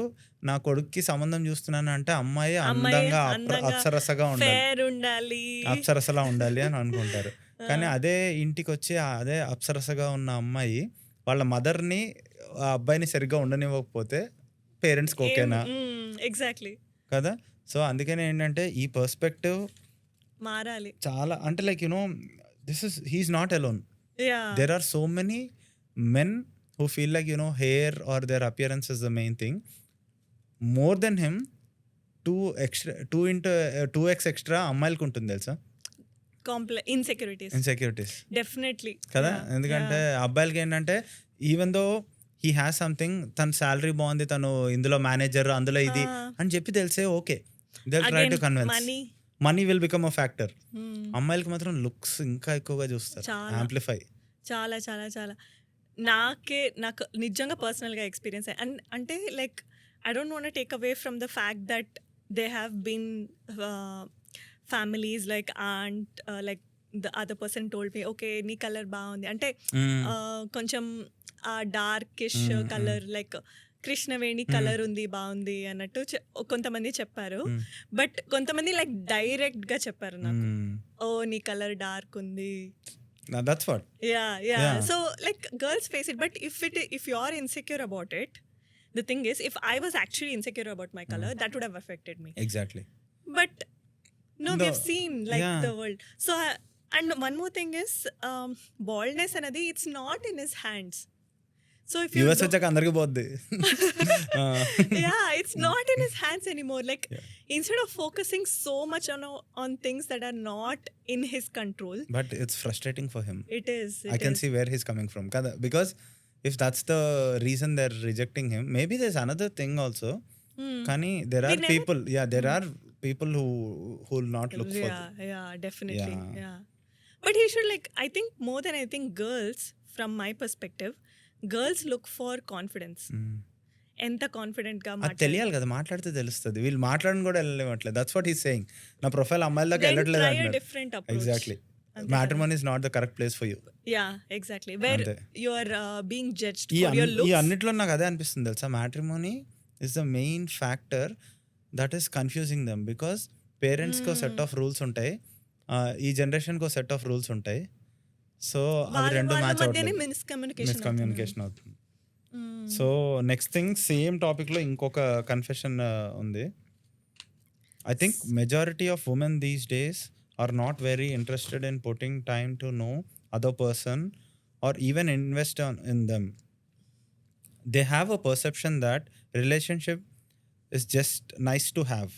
Speaker 1: నా కొడుక్కి సంబంధం చూస్తున్నాను అంటే అమ్మాయి అందంగా అప్సరసగా ఉండాలి, అప్సరసలా ఉండాలి అని అనుకుంటారు. కానీ అదే ఇంటికి వచ్చి అదే అప్సరసగా ఉన్న అమ్మాయి వాళ్ళ మదర్ని ఆ అబ్బాయిని సరిగ్గా ఉండనివ్వకపోతే పేరెంట్స్కి ఓకేనా?
Speaker 2: ఎగ్జాక్ట్లీ
Speaker 1: కదా. సో అందుకనే ఏంటంటే ఈ పర్స్పెక్టివ్
Speaker 2: మారాలి
Speaker 1: చాలా. అంటే like he's not alone. There are so many men who feel like hair or their appearance is the main thing. More than him 2x extra అమ్మాయిలకు ఉంటుంది తెలుసా, ఇన్సెక్యూరిటీస్ డెఫినెట్లీ కదా. ఎందుకంటే అబ్బాయిలకి ఏంటంటే even though he has something, తన salary బాగుంది, తను ఇందులో మేనేజర్, అందులో ఇది అని చెప్పి తెలిసే okay, they try to convince, money will become a factor. అమ్మాయిలకి మాత్రం లుక్స్ ఇంకా ఎక్కువగా చూస్తారు, యాంప్లిఫై.
Speaker 2: చాలా చాలా చాలా నాకు నిజంగా పర్సనల్గా ఎక్స్పీరియన్స్ అంటే like I don't want take away from the fact that they have been families like aunt like the other person told me okay నీ కలర్ బాగుంది అంటే కొంచెం ఆ darkish colour like Krishnaveni colour ఉంది బాగుంది అన్నట్టు కొంతమంది చెప్పారు. బట్ కొంతమంది లైక్ డైరెక్ట్ గా చెప్పారు నాకు, ఓ నీ కలర్ డార్క్ ఉంది.
Speaker 1: That's what.
Speaker 2: Yeah. So like girls face it, but if you are insecure about it, the thing is, if I was actually insecure about my color, that would have affected me.
Speaker 1: Exactly.
Speaker 2: But we've seen like the world. So and one more thing is baldness anadi it's not in his hands. So if
Speaker 1: US వచ్చాక అందరికి పోద్ది.
Speaker 2: It's not in his hands anymore. Like instead of focusing so much on things that are not in his control.
Speaker 1: But it's frustrating for him.
Speaker 2: It is.
Speaker 1: I can see where he's coming from. Because if that's the reason they're rejecting him, maybe there's another thing also. Kani there are people. There are people who will not look for.
Speaker 2: Definitely. Yeah. But he should I think more than anything, girls, from my perspective, girls look for confidence. ఎంత confident గా
Speaker 1: తెలియాలి కదా, మాట్లాడితే తెలుస్తుంది. వీళ్ళు మాట్లాడని కూడా వెళ్ళలేమట్లేదు. That's what he's saying. నా ప్రొఫైల్ అమ్మాయిల దాకా వెళ్ళట్లేదు అంటున్నారు. Exactly. Matrimony is not the correct place for you.
Speaker 2: Exactly. Where you are being judged for your looks.
Speaker 1: ఈ అన్నిట్లో నాకు అదే అనిపిస్తుంది తెలుసా, matrimony is the main factor that is confusing them. Because parents కో సెట్ ఆఫ్ రూల్స్ ఉంటాయి, ఈ generation కో సెట్ ఆఫ్ రూల్స్ ఉంటాయి. సో అవి రెండు మ్యాచ్ అవుతుంది, మిస్కమ్యూనికేషన్ అవుతుంది. So next thing, same topic లో ఇంకొక కన్ఫెషన్ ఉంది. I think majority of women these days are not very interested in putting time to know other person or even invest in them, they have a perception that relationship is just nice to have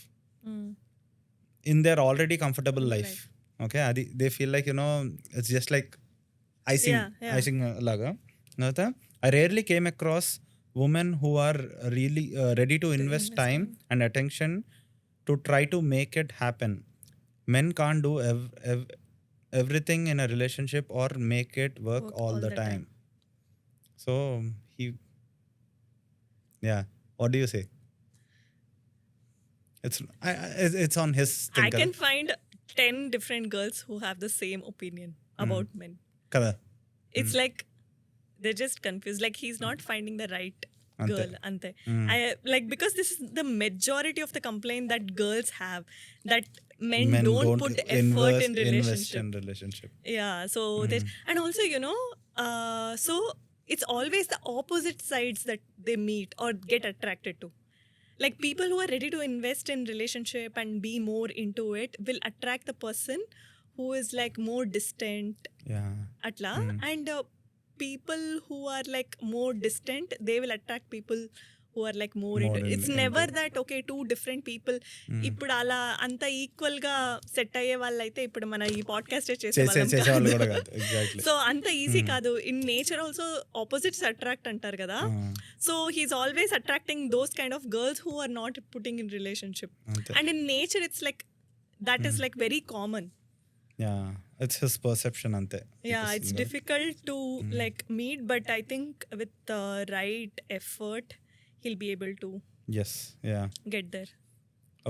Speaker 1: in their already comfortable life. Okay, adi they feel like, it's just like icing laga. I rarely came across women who are really ready to invest time and attention to try to make it happen. Men can't do everything in a relationship or make it work all the time. So he, yeah, what do you say? It's on his thing.
Speaker 2: I can find 10 different girls who have the same opinion about men.
Speaker 1: Kada.
Speaker 2: It's like they're just confused. Like he's not finding the right girl. Ante. I like, because this is the majority of the complaint that girls have, that men don't put effort in relationship. Yeah. So and also, so it's always the opposite sides that they meet or get attracted to. Like people who are ready to invest in relationship and be more into it will attract the person who is like more distant.
Speaker 1: Yeah.
Speaker 2: Atla. And people who are like more distant, they will attract people who are like more into it. It's never that, okay, two different people ఇప్పుడు అలా అంత equal గా set అయ్యే వాళ్ళు అయితే ఇప్పుడు మన ఈ పాడ్కాస్ట్ చేసేవాళ్ళు కాదు. సో అంత ఈజీ కాదు. In nature also opposites attract అంటారు కదా. So he's always attracting those kind of girls who are not putting in relationship. And in nature it's like that is like very common.
Speaker 1: Yeah, it's his perception ante.
Speaker 2: Yeah, it's difficult to like meet, but I think with the right effort he'll be able to get there.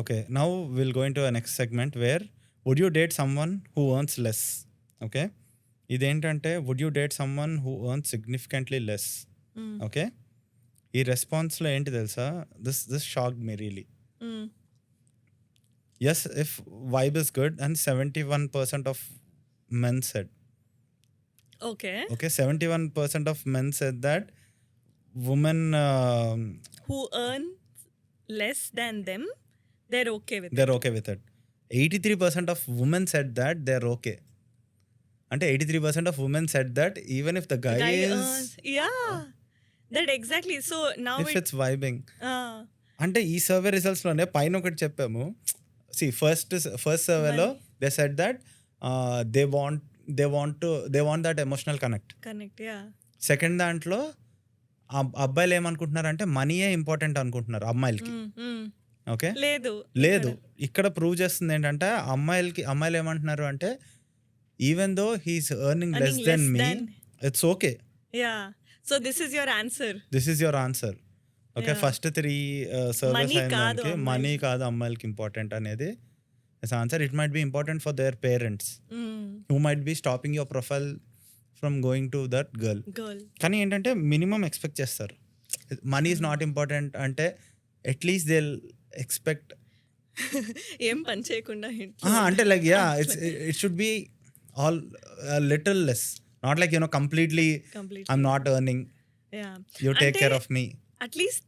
Speaker 1: Okay, now we'll go into a next segment where would you date someone who earns less? Okay, identante would you date someone who earns significantly less? Okay, ee response lo enti telusa, this shocked me really. Yes, if vibe is good, and 71% of men said.
Speaker 2: Okay,
Speaker 1: 71% of men said that women
Speaker 2: who earn less than them, they're okay with it.
Speaker 1: 83% of women said that they're okay. Ante 83% of women said that even if the guy is
Speaker 2: earns, that exactly. So now
Speaker 1: if it's vibing. Ante ee survey results lone paina okati cheppamu. See, first survey lo they said that they want that emotional connect.
Speaker 2: Yeah.
Speaker 1: Second దాంట్లో అబ్బాయిలు ఏమనుకుంటున్నారంటే మనీయే important అనుకుంటున్నారు అమ్మాయిలకి. Okay, లేదు ఇక్కడ prove చేస్తుంది ఏంటంటే అమ్మాయిలు ఏమంటున్నారు అంటే even though he's earning less than me, it's okay.
Speaker 2: So this is your answer. Okay, first 3 surveys అయినానికి మనీ కాదు అమ్మాయిలకి ఇంపార్టెంట్ అనేది answer. It might be important for their parents who might be stopping your profile from going to that girl. కానీ ఏంటంటే minimum expect చేస్తారు. Money is not important అంటే at least they expect ఏం పని చేయకుండా
Speaker 1: అంటే like it should be all little less, not like completely I'm not earning, you take care of me.
Speaker 2: At least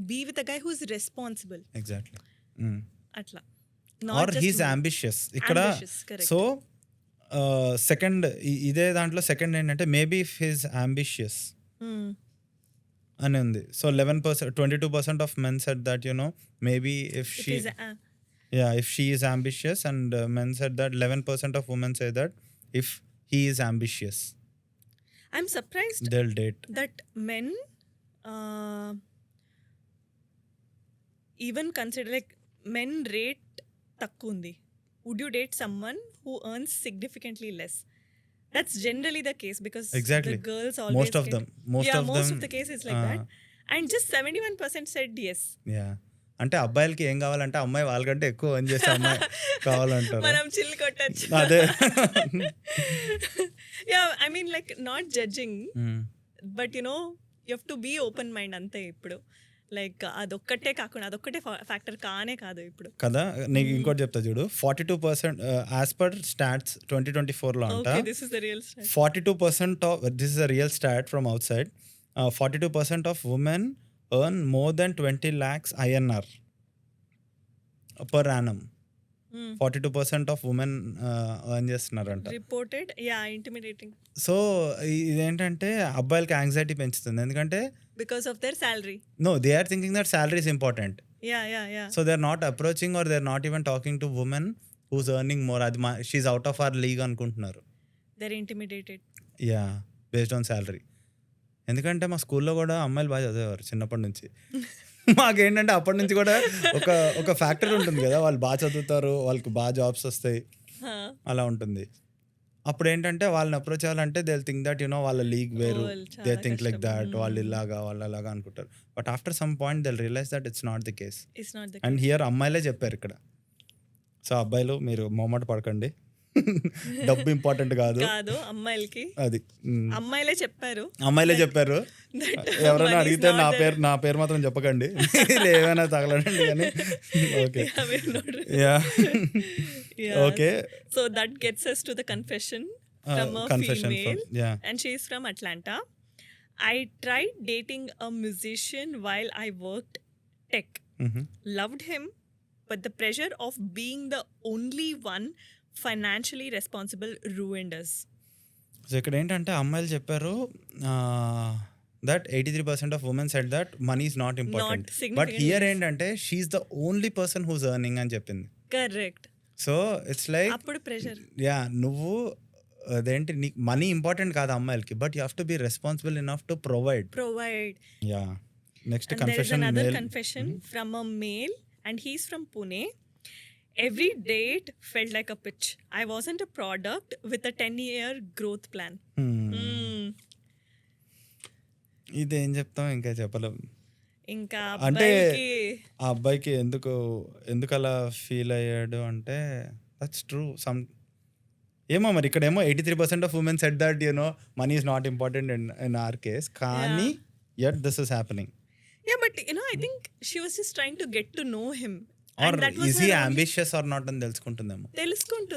Speaker 2: be with a guy who's responsible.
Speaker 1: Exactly.
Speaker 2: Atla.
Speaker 1: Or he's ambitious. Ikkada so second ide dantlo second endante maybe if he's ambitious అని ఉంది. So 11%, 22% of men said that maybe if she is ambitious, and men said that 11% of women say that if he is ambitious,
Speaker 2: I'm surprised
Speaker 1: they'll date.
Speaker 2: That men even consider, like, men rate takku undi. Would you date someone who earns significantly less? That's generally the case because
Speaker 1: exactly.
Speaker 2: The girls always
Speaker 1: most of them
Speaker 2: of the case is like that, and just 71% said yes.
Speaker 1: Yeah, అంటే అబ్బాయిలకి ఏం కావాలంటే అమ్మాయి వాళ్ళకంటే ఎక్కువ earn చేసే అమ్మాయి కావాలంటారు.
Speaker 2: మనం చిల్ కొట్టచ్చు.
Speaker 1: అదే
Speaker 2: I mean, like, not judging, but you have to be open mind అంతే. ఇప్పుడు లైక్ అదొక్కటే కాకుండా అదొక్కటే ఫ్యాక్టర్ కానే కాదు ఇప్పుడు
Speaker 1: కదా. నీకు ఇంకోటి చెప్తా చూడు, 42% యాజ్ పర్ స్టాట్స్ 2024 లో అంట, 42% of this is a real stat from outside, 42% of women earn more than 20 lakhs INR per annum. 42% of women earn చేస్తున్నారంట.
Speaker 2: రిపోర్టెడ్ ఇంటిమిడేటింగ్
Speaker 1: సో ఇదేంటంటే అబ్బాయిలకి యాంగ్జైటీ పెంచుతుంది. ఎందుకంటే
Speaker 2: because of their salary.
Speaker 1: They are thinking that salary is important.
Speaker 2: Yeah
Speaker 1: so they are not approaching or they are not even talking to women who's earning more. అది షీఈ్ out of hour league అనుకుంటున్నారు.
Speaker 2: They're intimidated.
Speaker 1: Based on salary. ఎందుకంటే మా స్కూల్లో కూడా అమ్మాయిలు బాగా చదివేవారు చిన్నప్పటి నుంచి. మాకేంటంటే అప్పటి నుంచి కూడా ఒక ఫ్యాక్టర్ ఉంటుంది కదా, వాళ్ళు బాగా చదువుతారు, వాళ్ళకి బాగా జాబ్స్ వస్తాయి, అలా ఉంటుంది. అప్పుడు ఏంటంటే వాళ్ళని అప్రోచ్ అవ్వాలంటే దే థింక్ దట్ వాళ్ళ లీగ్ వేరు, దే థింక్ లైక్ దాట్, వాళ్ళు ఇలాగా వాళ్ళు అలాగా అనుకుంటారు. But after some point they realise that it's not the case. And here అమ్మాయిలే చెప్పారు ఇక్కడ. సో అబ్బాయిలు మీరు మొహమాట పడకండి, డబ్బు ఇంపార్టెంట్ కాదు
Speaker 2: అమ్మాయిలకి.
Speaker 1: అది
Speaker 2: అమ్మాయిలే చెప్పారు.
Speaker 1: ఎవరైనా అడిగితే నా పేరు మాత్రం చెప్పకండి, ఏమైనా తగలడండి కానీ. Okay okay.
Speaker 2: So that gets us to the confession from a female, and she is from Atlanta. I tried dating a musician while I worked tech. Loved him, but the pressure of being the only one financially responsible ruined us.
Speaker 1: So ఇక్కడ ఏంటంటే అమ్మాయిలు చెప్పారు that 83% of women said that money is not important. But here ఏంటంటే she's the only person who's earning అని చెప్పింది.
Speaker 2: Correct.
Speaker 1: So it's like
Speaker 2: అప్పుడు pressure.
Speaker 1: నువ్వు అదేంటి నీకు మనీ ఇంపార్టెంట్ కాదు అమ్మాయిలకి, but you have to be responsible enough to provide. Next confession.
Speaker 2: Another confession from a male, and he's from Pune. Every date felt like a pitch. I wasn't a product with a 10-year growth plan.
Speaker 1: ఇదేం చెప్తాం, ఇంకా చెప్పలేం.
Speaker 2: ఇంకా
Speaker 1: అంటే ఆ అబ్బాయికి ఎందుకు అలా ఫీల్ అయ్యాడు అంటే దట్స్ ట్రూ. ఏమో మరి ఇక్కడేమో 83% of women said that money is not important in our case, కానీ yet this is happening.
Speaker 2: But I think she was just trying to get to know him.
Speaker 1: Or is he ambitious or not అని తెలుసుకుంటుందేమో.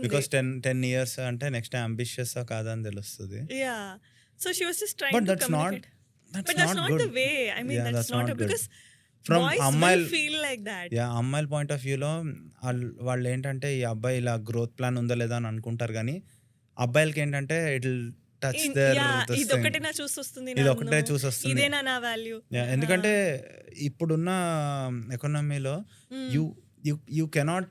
Speaker 1: Because 10 years అంటే next ambitious కాదా అని తెలుస్తుంది.
Speaker 2: So she was just trying to communicate. But that's not the way. I mean, that's not because from అమ్మాయిలు feel like that.
Speaker 1: అమ్మాయిల point of వ్యూలో వాళ్ళు ఏంటంటే ఈ అబ్బాయి ఇలా గ్రోత్ ప్లాన్ ఉందా లేదా అని అనుకుంటారు, కానీ అబ్బాయిలకి ఏంటంటే ఇట్ టచ్ దేర్
Speaker 2: ఇదొకటే నా చూసొస్తుంది, ఇదేనా నా వాల్యూ.
Speaker 1: ఎందుకంటే ఇప్పుడున్న ఎకానమీలో you cannot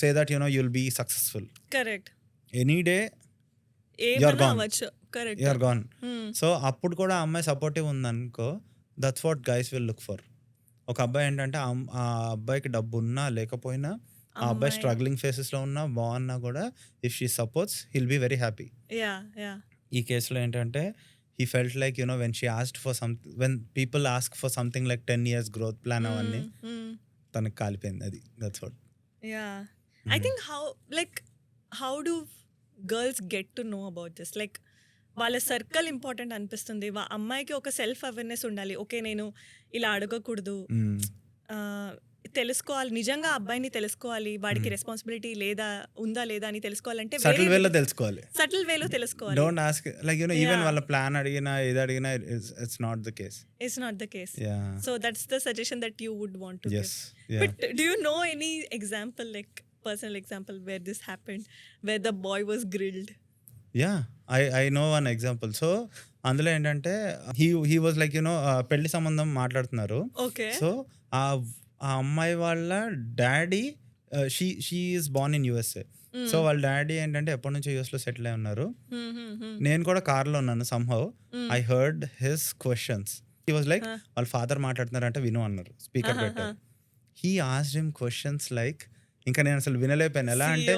Speaker 1: say that you'll be successful.
Speaker 2: Correct.
Speaker 1: Any day you're gone.
Speaker 2: Correct.
Speaker 1: You're gone. So అప్పుడు కూడా అమ్మాయి సపోర్టివ్ ఉందనుకో, that's what guys will look for. ఒక అబ్బాయి ఏంటంటే ఆ అబ్బాయికి డబ్బు ఉన్నా లేకపోయినా, ఆ అబ్బాయి స్ట్రగ్లింగ్ ఫేసెస్ లో ఉన్నా బాగున్నా కూడా, if she supports he'll be very happy. ఈ కేసులో ఏంటంటే he felt like when she asked for something, when people ask for something like 10 years growth plan అవన్నీ తనకు కాలిపోయింది. అది that's what.
Speaker 2: I think how do girls get to know about this? Like వాళ్ళ circle important అనిపిస్తుంది. అమ్మాయికి ఒక self awareness ఉండాలి. Okay, నేను ఇలా అడగకూడదు, తెలుసుకోవాలి, నిజంగా అబ్బాయిని తెలుసుకోవాలి, వాడికి రెస్పాన్సిబిలిటీ ఉందా లేదా అని తెలుసుకోవాలంటే
Speaker 1: సటిల్ వేలో తెలుసుకోవాలి. డోంట్ ఆస్క్ లైక్ ఈవెన్ వాళ్ళ ప్లాన్ అడిగినా ఏది అడిగినా it's not the case.
Speaker 2: So that's the suggestion that you would want to give. But do you know any example, like personal example where this happened, where the boy was grilled?
Speaker 1: I know one example. So అందులో ఏంటంటే he was like పెళ్లి సంబంధం మాట్లాడుతున్నారు. So ఆ అమ్మాయి వాళ్ళ daddy, she is Born in USA. So వాళ్ళ daddy ఏంటంటే ఎప్పటి నుంచో US లో సెటిల్ అయి ఉన్నారు. నేను కూడా కార్లో ఉన్నాను. somehow I heard his questions. He was like, వాళ్ళ ఫాదర్ మాట్లాడుతున్నారంటే విను అన్నారు, స్పీకర్ పెట్టారు. He asked him questions like, ఇంకా నేను అసలు వినలేకపోయాను. ఎలా అంటే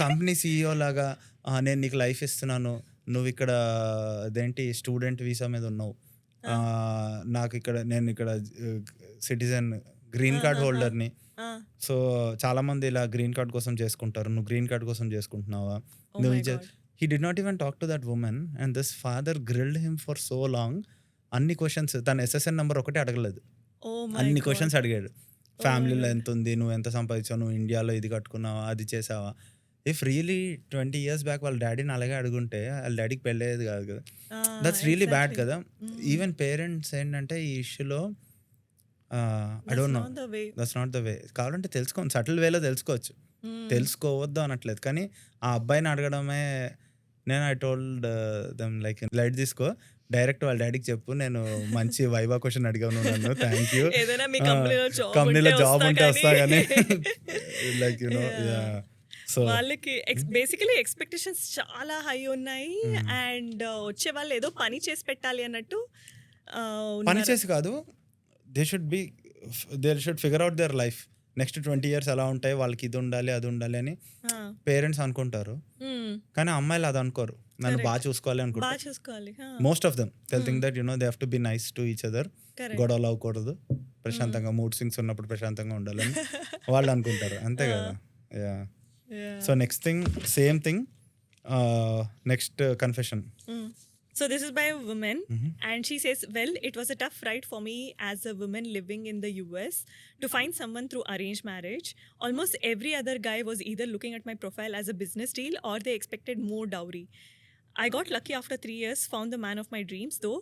Speaker 1: కంపెనీ CEO లాగా, నేను నీకు లైఫ్ ఇస్తున్నాను, నువ్వు ఇక్కడ అదేంటి స్టూడెంట్ వీసా మీద ఉన్నావు, నేను ఇక్కడ సిటిజన్ గ్రీన్ కార్డ్ హోల్డర్ని. సో చాలా మంది ఇలా గ్రీన్ కార్డ్ కోసం చేసుకుంటారు, నువ్వు గ్రీన్ కార్డ్ కోసం చేసుకుంటున్నావా? He did not even talk to that woman, and this father grilled him for so long. అన్ని క్వశ్చన్స్, తన SSN నెంబర్ ఒకటి అడగలేదు, అన్ని క్వశ్చన్స్ అడిగాడు. ఫ్యామిలీలో ఎంత ఉంది, నువ్వు ఎంత సంపాదించావు, నువ్వు ఇండియాలో ఇది కట్టుకున్నావా, అది చేసావా. ఇఫ్ రియలీ 20 years బ్యాక్ వాళ్ళ డాడీని అలాగే అడుగుంటే వాళ్ళ డాడీకి పెళ్ళేది కాదు కదా. దట్స్ రియలీ బ్యాడ్ కదా. ఈవెన్ పేరెంట్స్ ఏంటంటే ఈ ఇష్యూలో I don't no.
Speaker 2: Not the way.
Speaker 1: That's not the way. కావాలంటే తెలుసుకోండి, సటిల్ వేలో తెలుసుకోవచ్చు. తెలుసుకోవద్దు అనట్లేదు, కానీ ఆ అబ్బాయిని అడగడమే. నేను I told them like light తీసుకో, డైరెక్ట్ వాళ్ళ డాడీకి చెప్పు నేను మంచి వైవా క్వశ్చన్ అడిగాను నన్ను, థ్యాంక్ యూ,
Speaker 2: ఏదైనా మీ
Speaker 1: కంపెనీలో జాబ్ ఉంటే వస్తా కానీ లైక్ యూనో యా. సో
Speaker 2: వాళ్ళకి బేసికలీ ఎక్స్పెక్టేషన్స్ చాలా హై ఉన్నాయి. అండ్ వచ్చే వాళ్ళు ఏదో పని చేసి పెట్టాలి అన్నట్టు
Speaker 1: పని చేసి కాదు, they should figure out their life. Next 20 years ఎలా ఉంటాయి, వాళ్ళకి ఇది ఉండాలి అది ఉండాలి అని పేరెంట్స్ అనుకుంటారు, కానీ అమ్మాయిలు అది అనుకోరు. నన్ను బాగా చూసుకోవాలి అనుకుంటారు. Most of them they think that they have to be nice to each other. గొడవలు అవ్వకూడదు, ప్రశాంతంగా మూడ్ స్వింగ్స్ ఉన్నప్పుడు ప్రశాంతంగా ఉండాలని వాళ్ళు అనుకుంటారు, అంతే కదా. Yeah. So next thing, same thing, next confession.
Speaker 2: So this is by a woman, and she says, well, it was a tough ride for me as a woman living in the US to find someone through arranged marriage. Almost every other guy was either looking at my profile as a business deal or they expected more dowry. I got lucky after 3 years, found the man of my dreams though.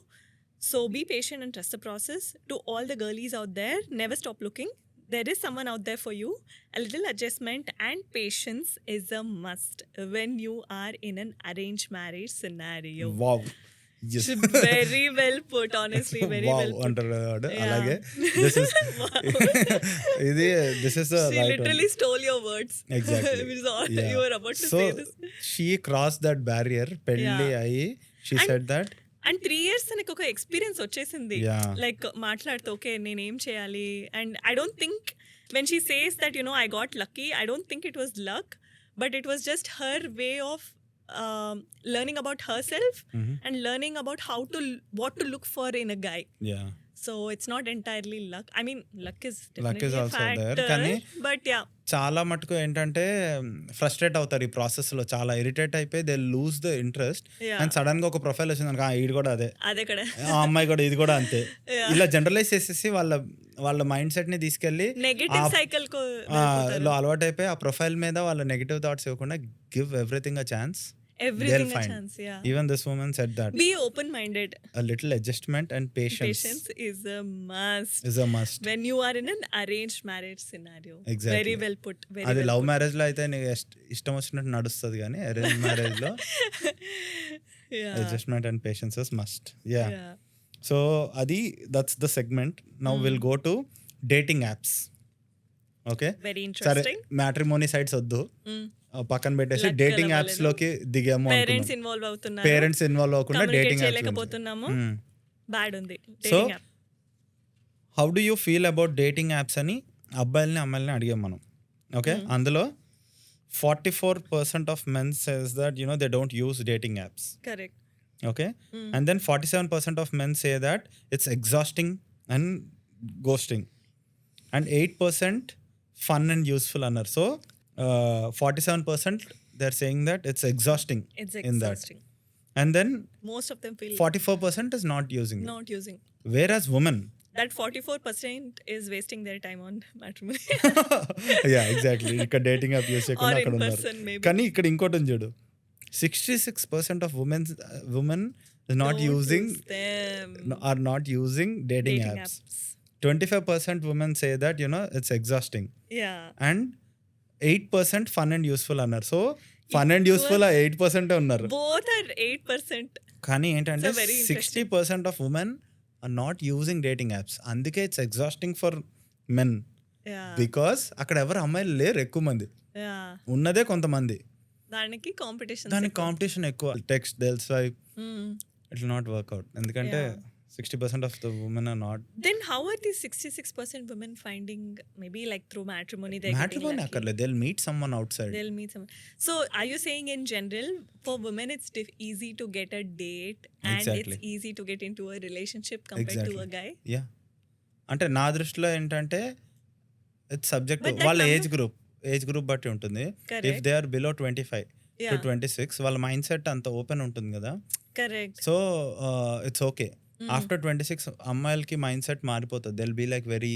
Speaker 2: So be patient and trust the process. To all the girlies out there, never stop looking. There is someone out there for you. A little adjustment and patience is a must when you are in an arranged marriage scenario.
Speaker 1: Wow. Yes.
Speaker 2: Very well put, honestly. Very
Speaker 1: wow
Speaker 2: well put.
Speaker 1: అంటారు
Speaker 2: Yeah.
Speaker 1: అలాగే. This is the
Speaker 2: She
Speaker 1: right
Speaker 2: literally stole your words.
Speaker 1: Exactly.
Speaker 2: It was all-
Speaker 1: Yeah.
Speaker 2: You were about to
Speaker 1: So
Speaker 2: say this.
Speaker 1: she crossed that barrier. పెళ్ళి
Speaker 2: Yeah.
Speaker 1: అయ్యి she
Speaker 2: And-
Speaker 1: said that.
Speaker 2: And 3 years నాకు ఒక experience వచ్చేసింది.
Speaker 1: Yeah.
Speaker 2: Like మాట్లాడుతూ okay నేనేం చేయాలి. And I don't think when she says that I got lucky, I don't think it was luck, but it was just her way of learning about herself and learning about what to look for in a guy.
Speaker 1: Yeah.
Speaker 2: So it's not entirely luck. I mean, luck is
Speaker 1: Luck
Speaker 2: definitely
Speaker 1: is
Speaker 2: a
Speaker 1: also
Speaker 2: factor,
Speaker 1: there. కానీ
Speaker 2: but yeah.
Speaker 1: చాలా మటుకు ఏంటంటే frustrate అవుతారు ఈ process లో, చాలా irritate అయిపోయి they lose the interest.
Speaker 2: Yeah.
Speaker 1: And sudden గా ఒక ప్రొఫైల్ వచ్చింది అనుకో, ఇది కూడా అదే,
Speaker 2: అదే కదా.
Speaker 1: ఆ అమ్మాయి కూడా ఇది కూడా అంతే.
Speaker 2: Yeah.
Speaker 1: ఇలా జనరలైజ్ చేసేసి వాళ్ళ మైండ్ సెట్ ని తీసుకెళ్లి
Speaker 2: నెగటివ్ సైకిల్ కు
Speaker 1: లో అలవాటు అయిపోయి ఆ ప్రొఫైల్ మీద వాళ్ళ నెగటివ్ థాట్స్ ఇవ్వకుండా give everything a chance.
Speaker 2: everything a chance. Yeah.
Speaker 1: Even this woman said that.
Speaker 2: Be open minded.
Speaker 1: A little adjustment and patience
Speaker 2: is a must.
Speaker 1: Is a must.
Speaker 2: When you are in an arranged marriage scenario.
Speaker 1: Exactly.
Speaker 2: Very well put. Very
Speaker 1: అది
Speaker 2: well
Speaker 1: love
Speaker 2: put.
Speaker 1: Marriage లో అయితే నీకు ఇష్టం వచ్చినట్టు నడుస్తుంది, కానీ arrange marriage లో
Speaker 2: Yeah.
Speaker 1: adjustment and patience is must. Yeah.
Speaker 2: Yeah.
Speaker 1: So adi, that's the segment. Now we'll go to dating apps. Okay.
Speaker 2: Very
Speaker 1: సరే,
Speaker 2: interesting.
Speaker 1: మ్యాట్రిమోనీ సైట్స్ వద్దు, పక్కన పెట్టేసి
Speaker 2: Luck
Speaker 1: డేటింగ్
Speaker 2: కలవలేదు.
Speaker 1: యాప్స్ లోకి దిగాము.
Speaker 2: పేరెంట్స్ ఇన్వాల్వ్ అవుతున్నారు.
Speaker 1: Parents involve అవ్వకుండా
Speaker 2: Communicate
Speaker 1: dating apps.
Speaker 2: చేయలేకపోతున్నాము. బ్యాడ్ ఉంది
Speaker 1: so
Speaker 2: dating app.
Speaker 1: How do you feel about dating apps అని అబ్బాయిల్ని అమ్మాయిల్ని అడిగాం మనం. ఓకే, అందులో 44% of men says that they don't use dating apps.
Speaker 2: Correct.
Speaker 1: Okay, and then 47% of men say that it's exhausting and ghosting, and 8% fun and useful అన్నారు. So 47% they're saying that it's exhausting
Speaker 2: It's
Speaker 1: in that.
Speaker 2: exhausting.
Speaker 1: And then
Speaker 2: Most of them feel
Speaker 1: 44% is not using it.
Speaker 2: not using.
Speaker 1: Whereas women,
Speaker 2: That 44% is wasting their time on matrimony.
Speaker 1: yeah, exactly, ఇక్కడ dating app use
Speaker 2: Or
Speaker 1: చేయకుండా
Speaker 2: in
Speaker 1: అక్కడ ఉన్నారు.
Speaker 2: person maybe.
Speaker 1: కానీ ఇక్కడ ఇంకోటి ఉంది చూడు, 66% of women is not
Speaker 2: Don't
Speaker 1: using
Speaker 2: use them.
Speaker 1: are not using dating apps. 25% women say that it's exhausting,
Speaker 2: Yeah.
Speaker 1: and 8% fun and useful అన్నారు. సో ఫన్ అండ్ యూస్ఫుల్ 8% ఉన్నారు.
Speaker 2: Both are 8%.
Speaker 1: కానీ ఏంటంటే
Speaker 2: It's a very interesting.
Speaker 1: 60% of women are not using dating apps. అందుకే it's exhausting for men,
Speaker 2: Yeah.
Speaker 1: Because అక్కడ ఎవరు అమ్మాయిలు లేరు, ఎక్కువ మంది
Speaker 2: Yeah.
Speaker 1: ఉన్నదే కొంతమంది.
Speaker 2: దానికి కాంపిటీషన్.
Speaker 1: దానికి కాంపిటీషన్ ఎక్కువ. Text they'll swipe it will not work out, ఎందుకంటే
Speaker 2: Yeah.
Speaker 1: 60% of the women are not.
Speaker 2: Then how are these 66% women finding, maybe like through matrimony they're getting
Speaker 1: matrimony
Speaker 2: lucky?
Speaker 1: అక్కర్లేదు, they will meet someone out side.
Speaker 2: They'll meet someone. So are you saying in general for women it's easy to get a date and
Speaker 1: Exactly.
Speaker 2: it's easy to get into a relationship compared to
Speaker 1: Exactly.
Speaker 2: a guy?
Speaker 1: Yeah, అంటే నా దృష్టిలో ఏంటంటే it's subject
Speaker 2: But that
Speaker 1: వాళ్ళ
Speaker 2: number-
Speaker 1: age group బట్టి ఉంటుంది.
Speaker 2: Correct.
Speaker 1: If they are below 25
Speaker 2: Yeah.
Speaker 1: to 26 వాళ్ళ mind set అంత open ఉంటుంది కదా.
Speaker 2: Correct.
Speaker 1: So it's okay. After 26 అమ్మాయిలకి మైండ్ సెట్ మారిపోతుంది. They'll be like very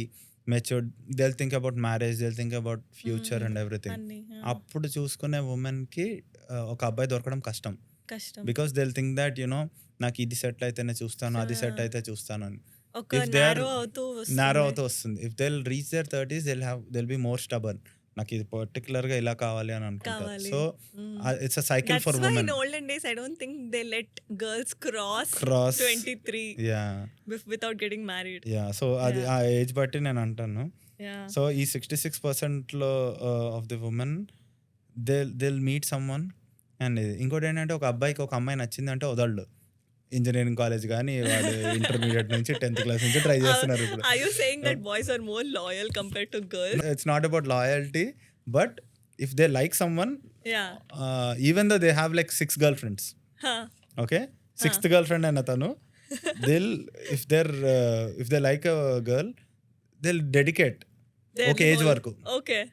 Speaker 1: matured, they'll think about marriage, they'll think about future and everything.
Speaker 2: అన్ని
Speaker 1: అప్పుడు చూసుకునే ఉమెన్కి ఒక అబ్బాయి దొరకడం కష్టం,
Speaker 2: కష్టం.
Speaker 1: బికాస్ దెల్ థింక్ దట్ నాకు ఇది సెట్ అయితేనే చూస్తాను, అది సెట్ అయితే చూస్తాను అని.
Speaker 2: ఒక
Speaker 1: If they are
Speaker 2: నారో అవుతూ
Speaker 1: నారో
Speaker 2: వస్తుంది.
Speaker 1: అవుతూ వస్తుంది. If they will reach their 30s they will be more stubborn. నాకు ఇది పర్టిక్యులర్‌గా ఇలా కావాలి అని అనుకుంటారు.
Speaker 2: కావాలి.
Speaker 1: So it's a cycle
Speaker 2: That's
Speaker 1: for
Speaker 2: why
Speaker 1: women.
Speaker 2: in olden days, I don't think they let girls cross
Speaker 1: cross
Speaker 2: 23
Speaker 1: yeah!
Speaker 2: without getting married.
Speaker 1: Yeah! So అది
Speaker 2: Yeah.
Speaker 1: ఆ ఏజ్ బట్టి నేను అంటాను.
Speaker 2: Yeah.
Speaker 1: సో ఈ 66%లో of the women they will meet someone and ఇంకోటేంటంటే ఒక అబ్బాయికి ఒక అమ్మాయి నచ్చిందంటే వదలడు. ఇంజినీరింగ్ కాలేజ్ గానీ వాడు ఇంటర్మీడియేట్ నుంచి 10th క్లాస్ నుంచి ట్రై చేస్తున్నారు ఇప్పుడు.
Speaker 2: Are you saying that boys are more loyal compared to girls?
Speaker 1: It's not about loyalty, but if they like someone,
Speaker 2: Yeah.
Speaker 1: even though they have like 6 girlfriends,
Speaker 2: Huh.
Speaker 1: okay, 6th girlfriend అయిన తను if they like a girl, they'll dedicate
Speaker 2: They'll
Speaker 1: ఒక age
Speaker 2: whole-
Speaker 1: వరకు.
Speaker 2: Okay.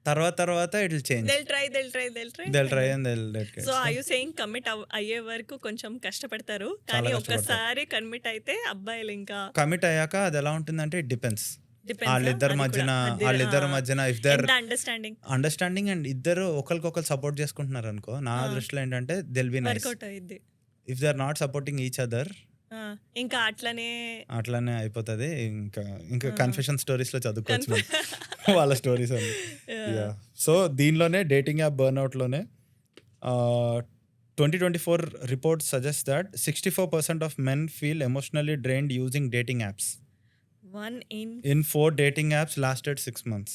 Speaker 1: తర్వాత it will change.
Speaker 2: They'll try.
Speaker 1: They'll try and they'll dedicate.
Speaker 2: So are you saying commit అయ్యే వరకు కొంచెం కష్టపడతారు, కానీ
Speaker 1: చాలా
Speaker 2: ఒక్కసారి కమిట్ అయితే అబ్బాయిలు ఇంకా
Speaker 1: కమిట్ అయ్యాక అది ఎలా ఉంటుందంటే it depends.
Speaker 2: depends.
Speaker 1: వాళ్ళిద్దరి మధ్యన if they're
Speaker 2: అండర్స్టాండింగ్
Speaker 1: అండ్ ఇద్దరు ఒకరికొకరు సపోర్ట్ చేసుకుంటున్నారు అనుకో, నా దృష్టిలో ఏంటంటే they'll be nice.
Speaker 2: వర్కౌట్ అయ్యింది.
Speaker 1: If they're not supporting each other,
Speaker 2: ఇంకా అట్లనే
Speaker 1: అయిపోతుంది. ఇంకా కన్ఫెషన్ స్టోరీస్ లో చదువుకోవచ్చు మనం. వాళ్ళ స్టోరీస్ అన్ని. సో దీనిలోనే డేటింగ్ యాప్ బర్న్అవుట్ లోనే 2024 report suggest that 64% of men feel emotionally drained using dating apps.
Speaker 2: 1
Speaker 1: in 4 dating apps lasted 6 months.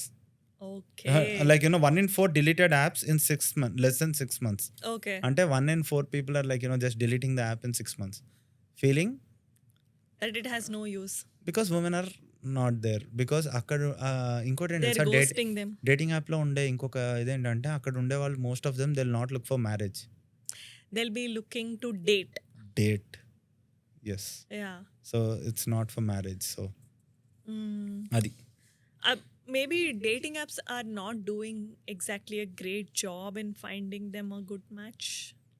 Speaker 2: Okay.
Speaker 1: Like 1 in 4 deleted apps in 6 months, less than 6 months.
Speaker 2: Okay.
Speaker 1: అంటే 1 in 4 people are like just deleting the app in 6 months, feeling
Speaker 2: That it has no use.
Speaker 1: because women are not there. because అక్కడ ఇంకోటి
Speaker 2: They're
Speaker 1: ఏంటంటే
Speaker 2: ghosting them.
Speaker 1: Dating app లో ఉండే ఇంకొక ఇదేంటంటే అక్కడ ఉండే వాళ్ళు most of them they will not look for marriage.
Speaker 2: They'll be looking to date.
Speaker 1: Yes.
Speaker 2: Yeah.
Speaker 1: So it's not for marriage. So అది
Speaker 2: Maybe dating apps are not doing exactly a great job in finding them a good match.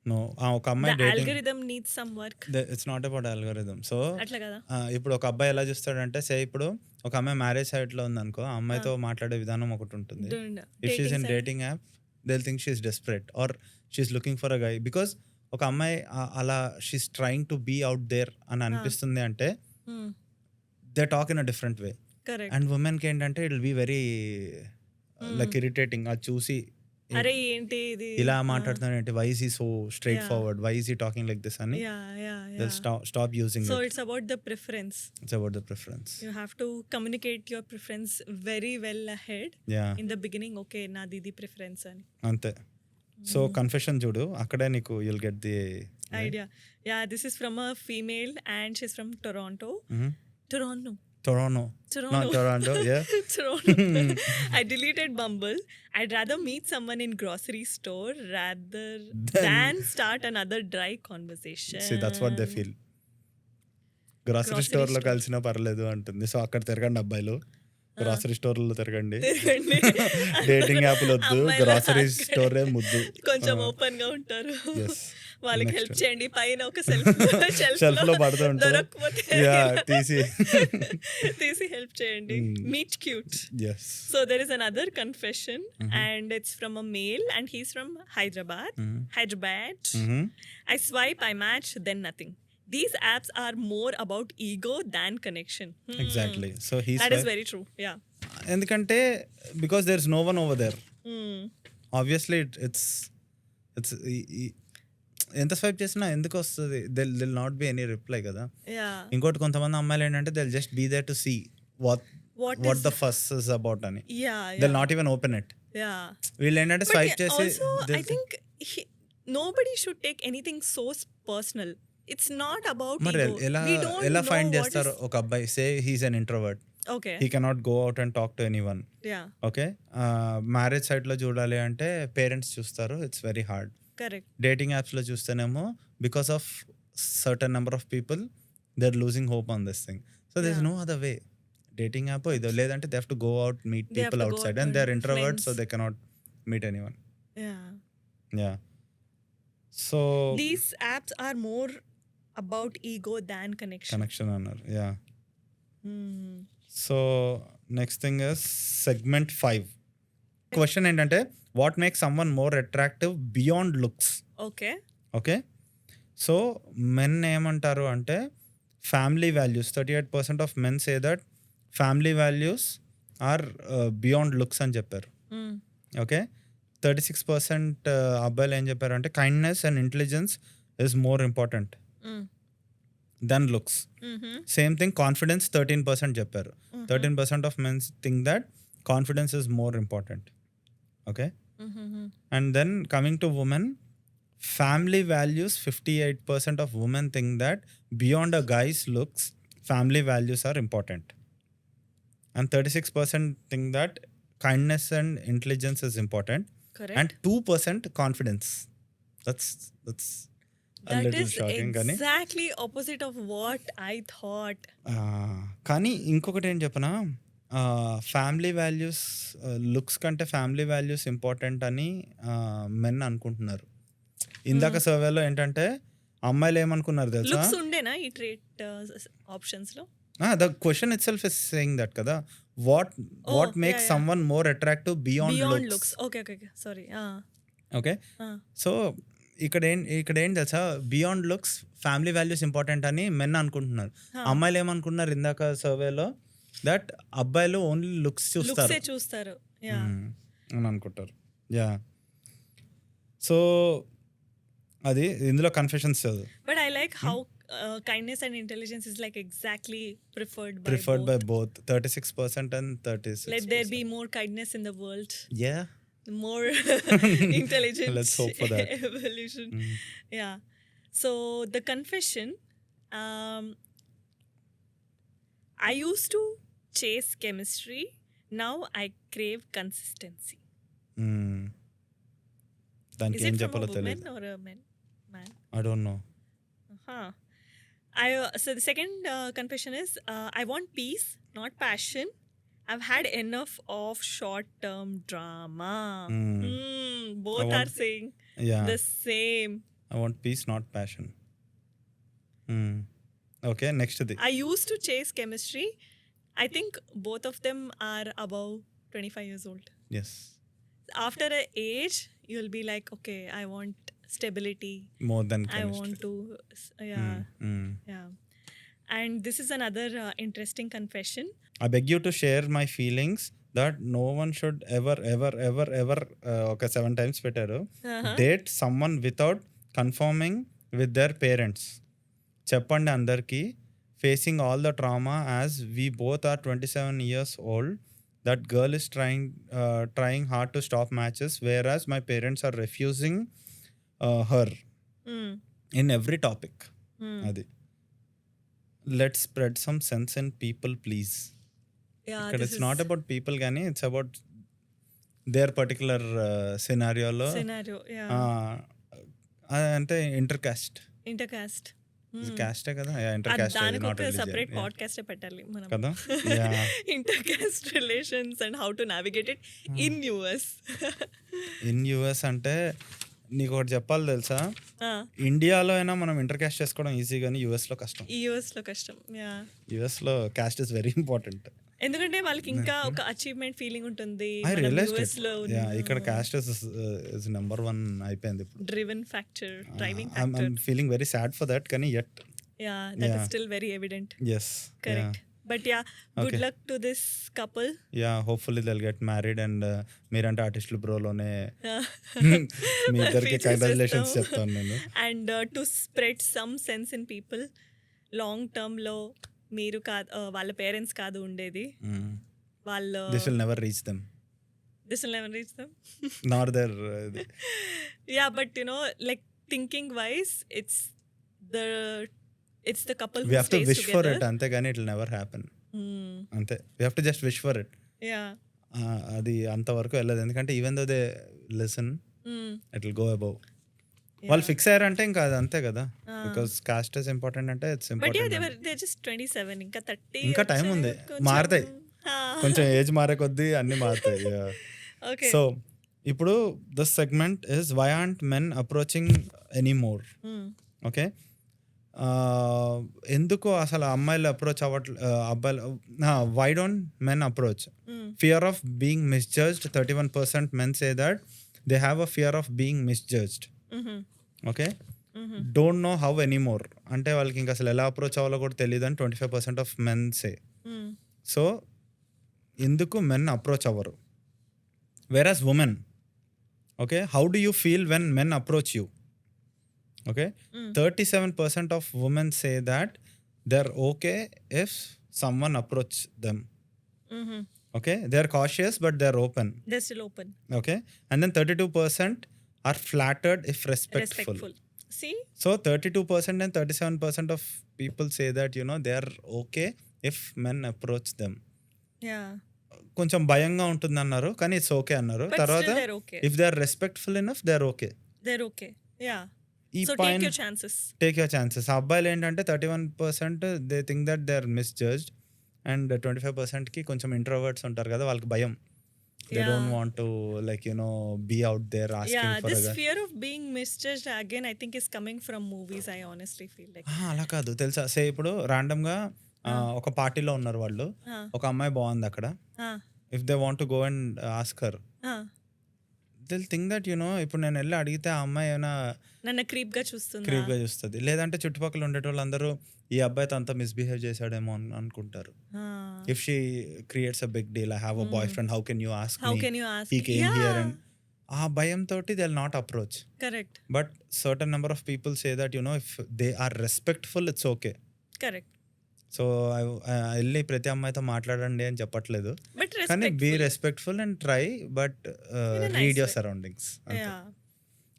Speaker 1: No ఒక అమ్మాయి
Speaker 2: The
Speaker 1: dating
Speaker 2: algorithm needs some work.
Speaker 1: It's not about algorithm. So
Speaker 2: అట్లా కదా.
Speaker 1: ఇప్పుడు ఒక అబ్బాయి ఎలా చూస్తాడంటే ఇప్పుడు ఒక అమ్మాయి మ్యారేజ్ సైట్ లో ఉందనుకో, ఆ అమ్మాయితో మాట్లాడే విధానం ఒకటి ఉంటుంది. If she's in dating app they will think she's desperate or she's looking for a guy. Because ఒక అమ్మాయి అలా she's trying to be out there అని అనిపిస్తుంది అంటే they talk in a different way.
Speaker 2: Correct.
Speaker 1: And ఉమెన్కి ఏంటంటే it will be very like irritating. అది చూసి
Speaker 2: అరే ఏంటి ఇది
Speaker 1: ఇలా మాట్లాడుతున్నాడు ఏంటి, why is he so straightforward, why is he talking like this అని stop using
Speaker 2: So
Speaker 1: it.
Speaker 2: it's about the preference.
Speaker 1: It's about the preference.
Speaker 2: You have to communicate your preference very well ahead.
Speaker 1: Yeah.
Speaker 2: In the beginning, okay, నాది ఇది preference అని.
Speaker 1: అంతే. So confession చూడు, అక్కడే నీకు you'll get the
Speaker 2: Idea. Yeah, this is from a female and she's from Toronto. Toronto.
Speaker 1: Yeah.
Speaker 2: Toronto. I deleted Bumble. I'd rather meet someone in grocery store rather than start another dry conversation.
Speaker 1: See, that's what they feel. Grocery store లో కలిసినా పర్లేదు అంటుంది. So అక్కడ తిరగండి అబ్బాయిలు, grocery స్టోర్లో తిరగండి. Dating యాప్లు వద్దు, గ్రాసరీ స్టోరే ముద్దు.
Speaker 2: కొంచెం ఓపెన్ గా ఉంటారు. వాళ్ళకి హెల్ప్
Speaker 1: Next.
Speaker 2: చేయండి. పైన ఒక
Speaker 1: షెల్ఫ్ లో పడుతూ ఉంటారు.
Speaker 2: దొరకకపోతే తీసి హెల్ప్ చేయండి. Meet cute.
Speaker 1: Yes.
Speaker 2: So there is another confession and it's from a male and he's from Hyderabad. I swipe, I match, then nothing. These apps are more about ego than connection.
Speaker 1: Exactly. So
Speaker 2: That is very true. Yeah.
Speaker 1: ఎందుకంటే because there is no one over there. Obviously it's ఎంత swipe చేసినా ఎందుకు వస్తుంది, they'll not be any reply కదా.
Speaker 2: Yeah.
Speaker 1: ఇంకోటి కొంతమంది అమ్మాయిలు ఏంటంటే they'll just be there to see
Speaker 2: What
Speaker 1: what
Speaker 2: is-
Speaker 1: the fuss is about అని.
Speaker 2: Yeah.
Speaker 1: They'll not even open it.
Speaker 2: Yeah.
Speaker 1: వీళ్ళు ఏంటంటే
Speaker 2: But
Speaker 1: స్వైప్ చేసి
Speaker 2: also, I think nobody should take anything so personal. It's not about
Speaker 1: మరి
Speaker 2: ego.
Speaker 1: ఎలా
Speaker 2: We don't
Speaker 1: ఎలా
Speaker 2: know
Speaker 1: find
Speaker 2: what
Speaker 1: చేస్తారు
Speaker 2: is-
Speaker 1: ఒక అబ్బాయి say he's an introvert,
Speaker 2: Okay.
Speaker 1: He cannot go out and talk to anyone.
Speaker 2: Yeah.
Speaker 1: Okay, marriage సైట్లో చూడాలి అంటే parents చూస్తారు, it's very hard.
Speaker 2: Correct.
Speaker 1: Dating యాప్స్లో చూస్తేనేమో because of certain number of people they are losing hope on this thing. So they is no other way. Dating app ఇదో, లేదంటే they have to go out meet
Speaker 2: They have
Speaker 1: people
Speaker 2: to
Speaker 1: out
Speaker 2: go
Speaker 1: side
Speaker 2: out
Speaker 1: and they are
Speaker 2: and
Speaker 1: introvert, so
Speaker 2: friends.
Speaker 1: They cannot meet anyone.
Speaker 2: Yeah.
Speaker 1: Yeah. So
Speaker 2: These apps are more about ego than connection.
Speaker 1: Connection అన్నారు. Yeah.
Speaker 2: Hmm.
Speaker 1: So next thing is segment 5. Question ఏంటంటే what makes someone more attractive beyond looks.
Speaker 2: Okay.
Speaker 1: Okay, so men ఏమంటారు అంటే family values, 38% of men say that family values are beyond looks అని చెప్పారు. Okay, 36% అబ్బాయిలు ఏం చెప్పారు అంటే kindness and intelligence is more important then looks. Same thing confidence 13% చెప్పారు. 13% of mens think that confidence is more important. Okay, and then coming to women, family values, 58% of women think that beyond a guy's looks, family values are important. And 36% think that kindness and intelligence is important.
Speaker 2: Correct.
Speaker 1: And 2% confidence. That's a
Speaker 2: That
Speaker 1: little
Speaker 2: is
Speaker 1: shocking. కానీ
Speaker 2: exactly opposite of what I thought.
Speaker 1: కానీ ఇంకొకటి ఏం చెప్పనా, family values looks కంటే family values important అని men అనుకుంటున్నారు. ఇందాక సర్వేలో ఏంటంటే అమ్మాయిలు ఏమనుకున్నారు తెలుసా,
Speaker 2: లుక్స్ ఉండేనా ఈ ట్రేట్ ఆప్షన్స్ లో?
Speaker 1: The question itself is saying that కదా, what makes someone more attractive beyond looks.
Speaker 2: Okay okay sorry.
Speaker 1: Okay, so ఇక్కడ ఏం తెలుసా, beyond looks family values important అని మెన్ అనుకుంటున్నారు. అమ్మాయిలు ఏమనుకున్నారు ఇందాక సర్వేలో, దట్ అబ్బాయిలు ఓన్లీ లుక్స్
Speaker 2: చూస్తారు
Speaker 1: అని అనుకుంటారు. యా, సో అది ఇందులో కన్ఫెషన్స్ చదువు.
Speaker 2: But I like how kindness and intelligence is like exactly preferred
Speaker 1: by both 36% and 36%.
Speaker 2: Let there be more kindness in the world.
Speaker 1: Yeah,
Speaker 2: more intelligence.
Speaker 1: Let's hope for that.
Speaker 2: Evolution. Yeah, so the confession, I used to chase chemistry, now I crave consistency.
Speaker 1: దానికి ఏం చెప్పాలో
Speaker 2: Is it from a woman
Speaker 1: తెలియదు.
Speaker 2: or a man?
Speaker 1: I don't know.
Speaker 2: So the second confession is, I want peace, not passion. I've had enough of short-term drama. Both are saying the same.
Speaker 1: I want peace, not passion. Okay, next thing.
Speaker 2: I used to chase chemistry. I think both of them are above 25 years old.
Speaker 1: Yes.
Speaker 2: After an age, you'll be like, okay, I want stability.
Speaker 1: More than
Speaker 2: I
Speaker 1: chemistry.
Speaker 2: want to, yeah. And this is another interesting confession.
Speaker 1: I beg you to share my feelings that no one should ever okay 7 times పెట్టారు, date someone without confirming with their parents. చెప్పండి అందరికీ, facing all the trauma as we both are 27 years old, that girl is trying hard to stop matches whereas my parents are refusing her in every topic. Adi, let's spread some sense in people please.
Speaker 2: Yeah,
Speaker 1: it's not about people gani, it's about their particular scenario.
Speaker 2: Yeah.
Speaker 1: అంటే intercaste కాస్టే కదా, intercaste
Speaker 2: దానికి ఒక separate podcast పెట్టాలి మనం
Speaker 1: కదా.
Speaker 2: Intercaste relations and how to navigate it in US.
Speaker 1: అంటే నీకు ఒకటి చెప్పాలి తెలుసా, ఇండియాలో అయినా మనం ఇంటర్కాస్ట్ చేసుకోవడం ఈజీ, కానీ యుఎస్ లో కష్టం. యుఎస్ లో కాస్ట్ ఇస్ వెరీ ఇంపార్టెంట్.
Speaker 2: ఎందుకంటే వాళ్ళకి ఇంకా ఒక అచీవ్మెంట్ ఫీలింగ్ ఉంటుంది.
Speaker 1: ఇక్కడ కాస్ట్ ఇస్ నెంబర్ 1 అయిపోయింది ఇప్పుడు.
Speaker 2: Driving factor.
Speaker 1: I'm feeling very sad for that, కానీ yet
Speaker 2: that is still very evident.
Speaker 1: Yes,
Speaker 2: correct. But good luck to this couple.
Speaker 1: Hopefully they'll get married and మీరంటే ఆర్టిస్టులు బ్రోలోనే మీ ఇద్దరికి congratulations చెప్తాను నేను.
Speaker 2: And to spread some sense in people, long term లో మీరు కాదు, వాళ్ళ పేరెంట్స్ కాదు ఉండేది, వాళ్ళు
Speaker 1: this will never reach them nor their
Speaker 2: but like thinking wise, it's the couple who
Speaker 1: we have to wish
Speaker 2: together.
Speaker 1: for it, ante gani it will never happen. ante we have to just wish for it. అది అంత వరకు వెళ్ళదు, ఎందుకంటే even though they listen it will go above. వాళ్ళు fix అయ్యారంటే ఇంకా అది అంతే కదా, బికాస్ కాస్ట్ ఇస్ ఇంపార్టెంట్ అంటే ఇట్స్ ఇంపార్టెంట్.
Speaker 2: దే జస్ట్ 27, ఇంకా 30
Speaker 1: ఇంకా టైం ఉంది, మారుతాయి కొంచెం, ఏజ్ మారే కొద్దీ అన్ని మారుతాయి. సో ఇప్పుడు this segment is why aren't men approaching anymore. Okay, ఎందుకు అసలు అమ్మాయిలు అప్రోచ్ అబ్బాయిలు, why don't men approach? Fear of being misjudged. 31% men say that they have a fear of being misjudged. Okay, don't know how anymore. అంటే వాళ్ళకి ఇంకా అసలు ఎలా approach అవ్వాలో కూడా తెలియదు అని 25% ఆఫ్ మెన్ సే. సో ఎందుకు మెన్ అప్రోచ్ అవ్వరు? Whereas women, okay, how do you feel when men approach you? Okay, 37% of women say that they are okay if someone approach them. Okay, they are cautious but they are open.
Speaker 2: They're still open.
Speaker 1: Okay, and then 32% are flattered if respectful.
Speaker 2: See?
Speaker 1: So 32% and 37% of people say that, you know, they are okay if men approach them.
Speaker 2: Yeah.
Speaker 1: కొంచెం భయంగా ఉంటుంది అన్నారు, కానీ it's okay అన్నారు.
Speaker 2: But
Speaker 1: తర్వాత
Speaker 2: still they're okay.
Speaker 1: If they are respectful enough they are okay.
Speaker 2: They're okay. Yeah.
Speaker 1: ఈ
Speaker 2: So take your chances.
Speaker 1: Take your chances. ఆ అబ్బాయిలు ఏంటంటే 31% they think that they are misjudged and 25%కి కొంచెం introverts ఉంటారు కదా, వాళ్ళకి భయం. They don't want to, like, you know, be out there asking for
Speaker 2: This fear of being misjudged again, I think, is coming from movies. I honestly feel like.
Speaker 1: అలా కాదు తెలుసా, సే ఇప్పుడు ర్యాండమ్ గా ఒక పార్టీలో ఉన్నారు వాళ్ళు, ఒక అమ్మాయి బాగుంది అక్కడ. If they want to go and ask her, they'll think that, you know, ఇప్పుడు నేను వెళ్ళి అడిగితే ఆ అమ్మాయి ఏమైనా
Speaker 2: నన్ను క్రీప్ గా చూస్తుంది,
Speaker 1: లేదంటే చుట్టుపక్కల ఉండేటోళ్ళందరూ ఈ అబ్బాయితో అంతా మిస్బిహేవ్ చేశాడేమో అనుకుంటారు. If she creates a big deal, I have a boyfriend, how can you ask me, he came here, and ఆ భయంతో they will not approach.
Speaker 2: Correct.
Speaker 1: But certain number of people say that, you know, if they are respectful it's okay.
Speaker 2: Correct.
Speaker 1: So వెళ్ళి ప్రతి అమ్మాయితో మాట్లాడండి అని చెప్పట్లేదు, కానీ be respectful and try, but read your surroundings.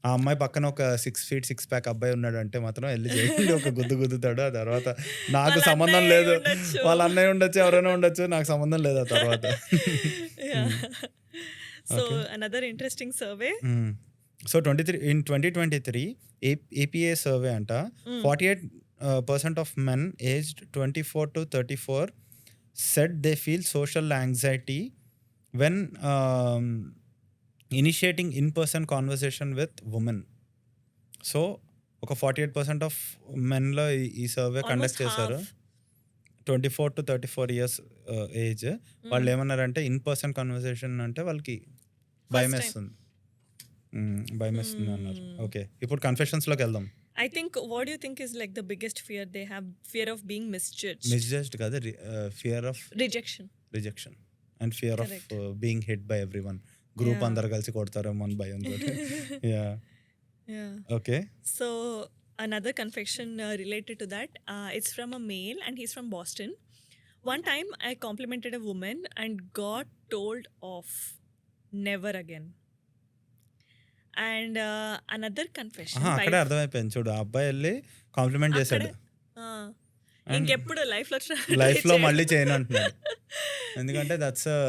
Speaker 1: ఆ అమ్మాయి పక్కన ఒక 6 feet 6 pack అబ్బాయి ఉన్నాడు అంటే మాత్రం వెళ్ళి చేయండి, ఒక గుద్దుతాడు. ఆ తర్వాత నాకు సంబంధం లేదు, వాళ్ళ అన్నయ్య ఉండొచ్చు, ఎవరైనా ఉండొచ్చు, నాకు సంబంధం లేదు ఆ తర్వాత.
Speaker 2: So another interesting survey.
Speaker 1: So 2023 APA survey అంట, 48% of men aged 24 to 34 said they feel social anxiety when initiating in-person conversation with women. So ఒక 48% ఆఫ్ మెన్లో ఈ సర్వే కండక్ట్ చేశారు. 24 to 34 years ఏజ్. వాళ్ళు ఏమన్నారంటే ఇన్ పర్సన్ కన్వర్సేషన్ అంటే వాళ్ళకి భయం వేస్తుంది అన్నారు. ఓకే, ఇప్పుడు కన్ఫెషన్స్లోకి వెళ్దాం.
Speaker 2: I think, what do you think is like the biggest fear they have? Fear of being misjudged.
Speaker 1: Misjudged కాదు, fear of rejection and fear of being hit by everyone. Group అందరు కలిసి కొడతారేమో అని భయంతో. Okay,
Speaker 2: so another confession related to that, it's from a male and he's from Boston. One time I complimented a woman and got told off, never again. And another confession,
Speaker 1: అక్కడే అర్థమైపోయింది చూడు, ఆ అబ్బాయి వెళ్ళి కాంప్లిమెంట్ చేశాడు,
Speaker 2: ఇంకెప్పుడు
Speaker 1: life లో మళ్ళీ చేయను అంటున్నాడు. ఎందుకంటే దట్స్ అ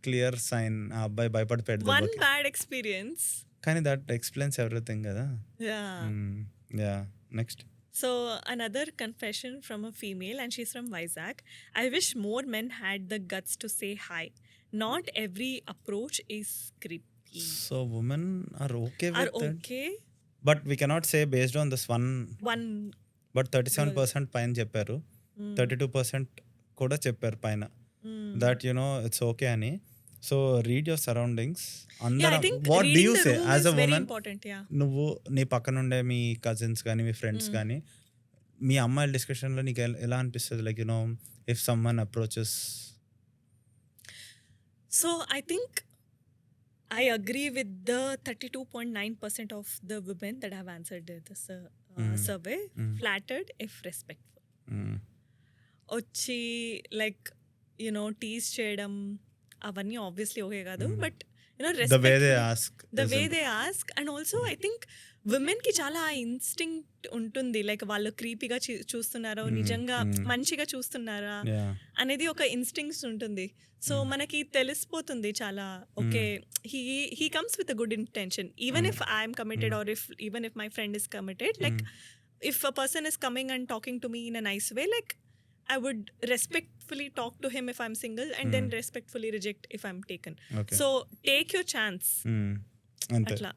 Speaker 1: క్లియర్ సైన్ ఆ అబ్బాయి భయపడిపోయాడు.
Speaker 2: వన్ బ్యాడ్ ఎక్స్పీరియన్స్,
Speaker 1: కానీ దట్ ఎక్స్ప్లెయిన్స్ ఎవ్రీథింగ్ కదా. Yeah next.
Speaker 2: So another confession from a female, and she's from Vizag. I wish more men had the guts to say hi. Not every approach is creepy.
Speaker 1: So women are okay with
Speaker 2: that. Okay.
Speaker 1: But we cannot say based on this one. But 37% పైన చెప్పారు, 32% కూడా చెప్పారు పైన, that, you know, it's okay అని. So read your surroundings. అందరం what do you say as a women? నువ్వు నీ పక్కన ఉండే మీ కజిన్స్ కానీ మీ ఫ్రెండ్స్ కానీ మీ అమ్మాయిల డిస్కషన్లో నీకు ఎలా అనిపిస్తుంది? Like, you know, if someone approaches.
Speaker 2: So I think I agree with the 32.9% of the women that have answered this survey. Flattered if respectful. వచ్చి లైక్, యునో, టీజ్ చేయడం అవన్నీ ఆబ్వియస్లీ ఓకే కాదు, but you know
Speaker 1: the way they
Speaker 2: ask and also I think women కి చాలా instinct ఉంటుంది, like వాళ్ళు క్రీపీగా చూస్తున్నారా, నిజంగా మంచిగా చూస్తున్నారా అనేది ఒక ఇన్స్టింక్ట్ ఉంటుంది. సో మనకి తెలిసిపోతుంది చాలా, okay, he comes with a good intention, even if I am committed or even if my friend is committed, like if a person is coming and talking to me in a nice way, like I would respectfully talk to him if I'm single and then respectfully reject if I'm taken. Okay. So take your chance.
Speaker 1: అంతే.
Speaker 2: అట్లా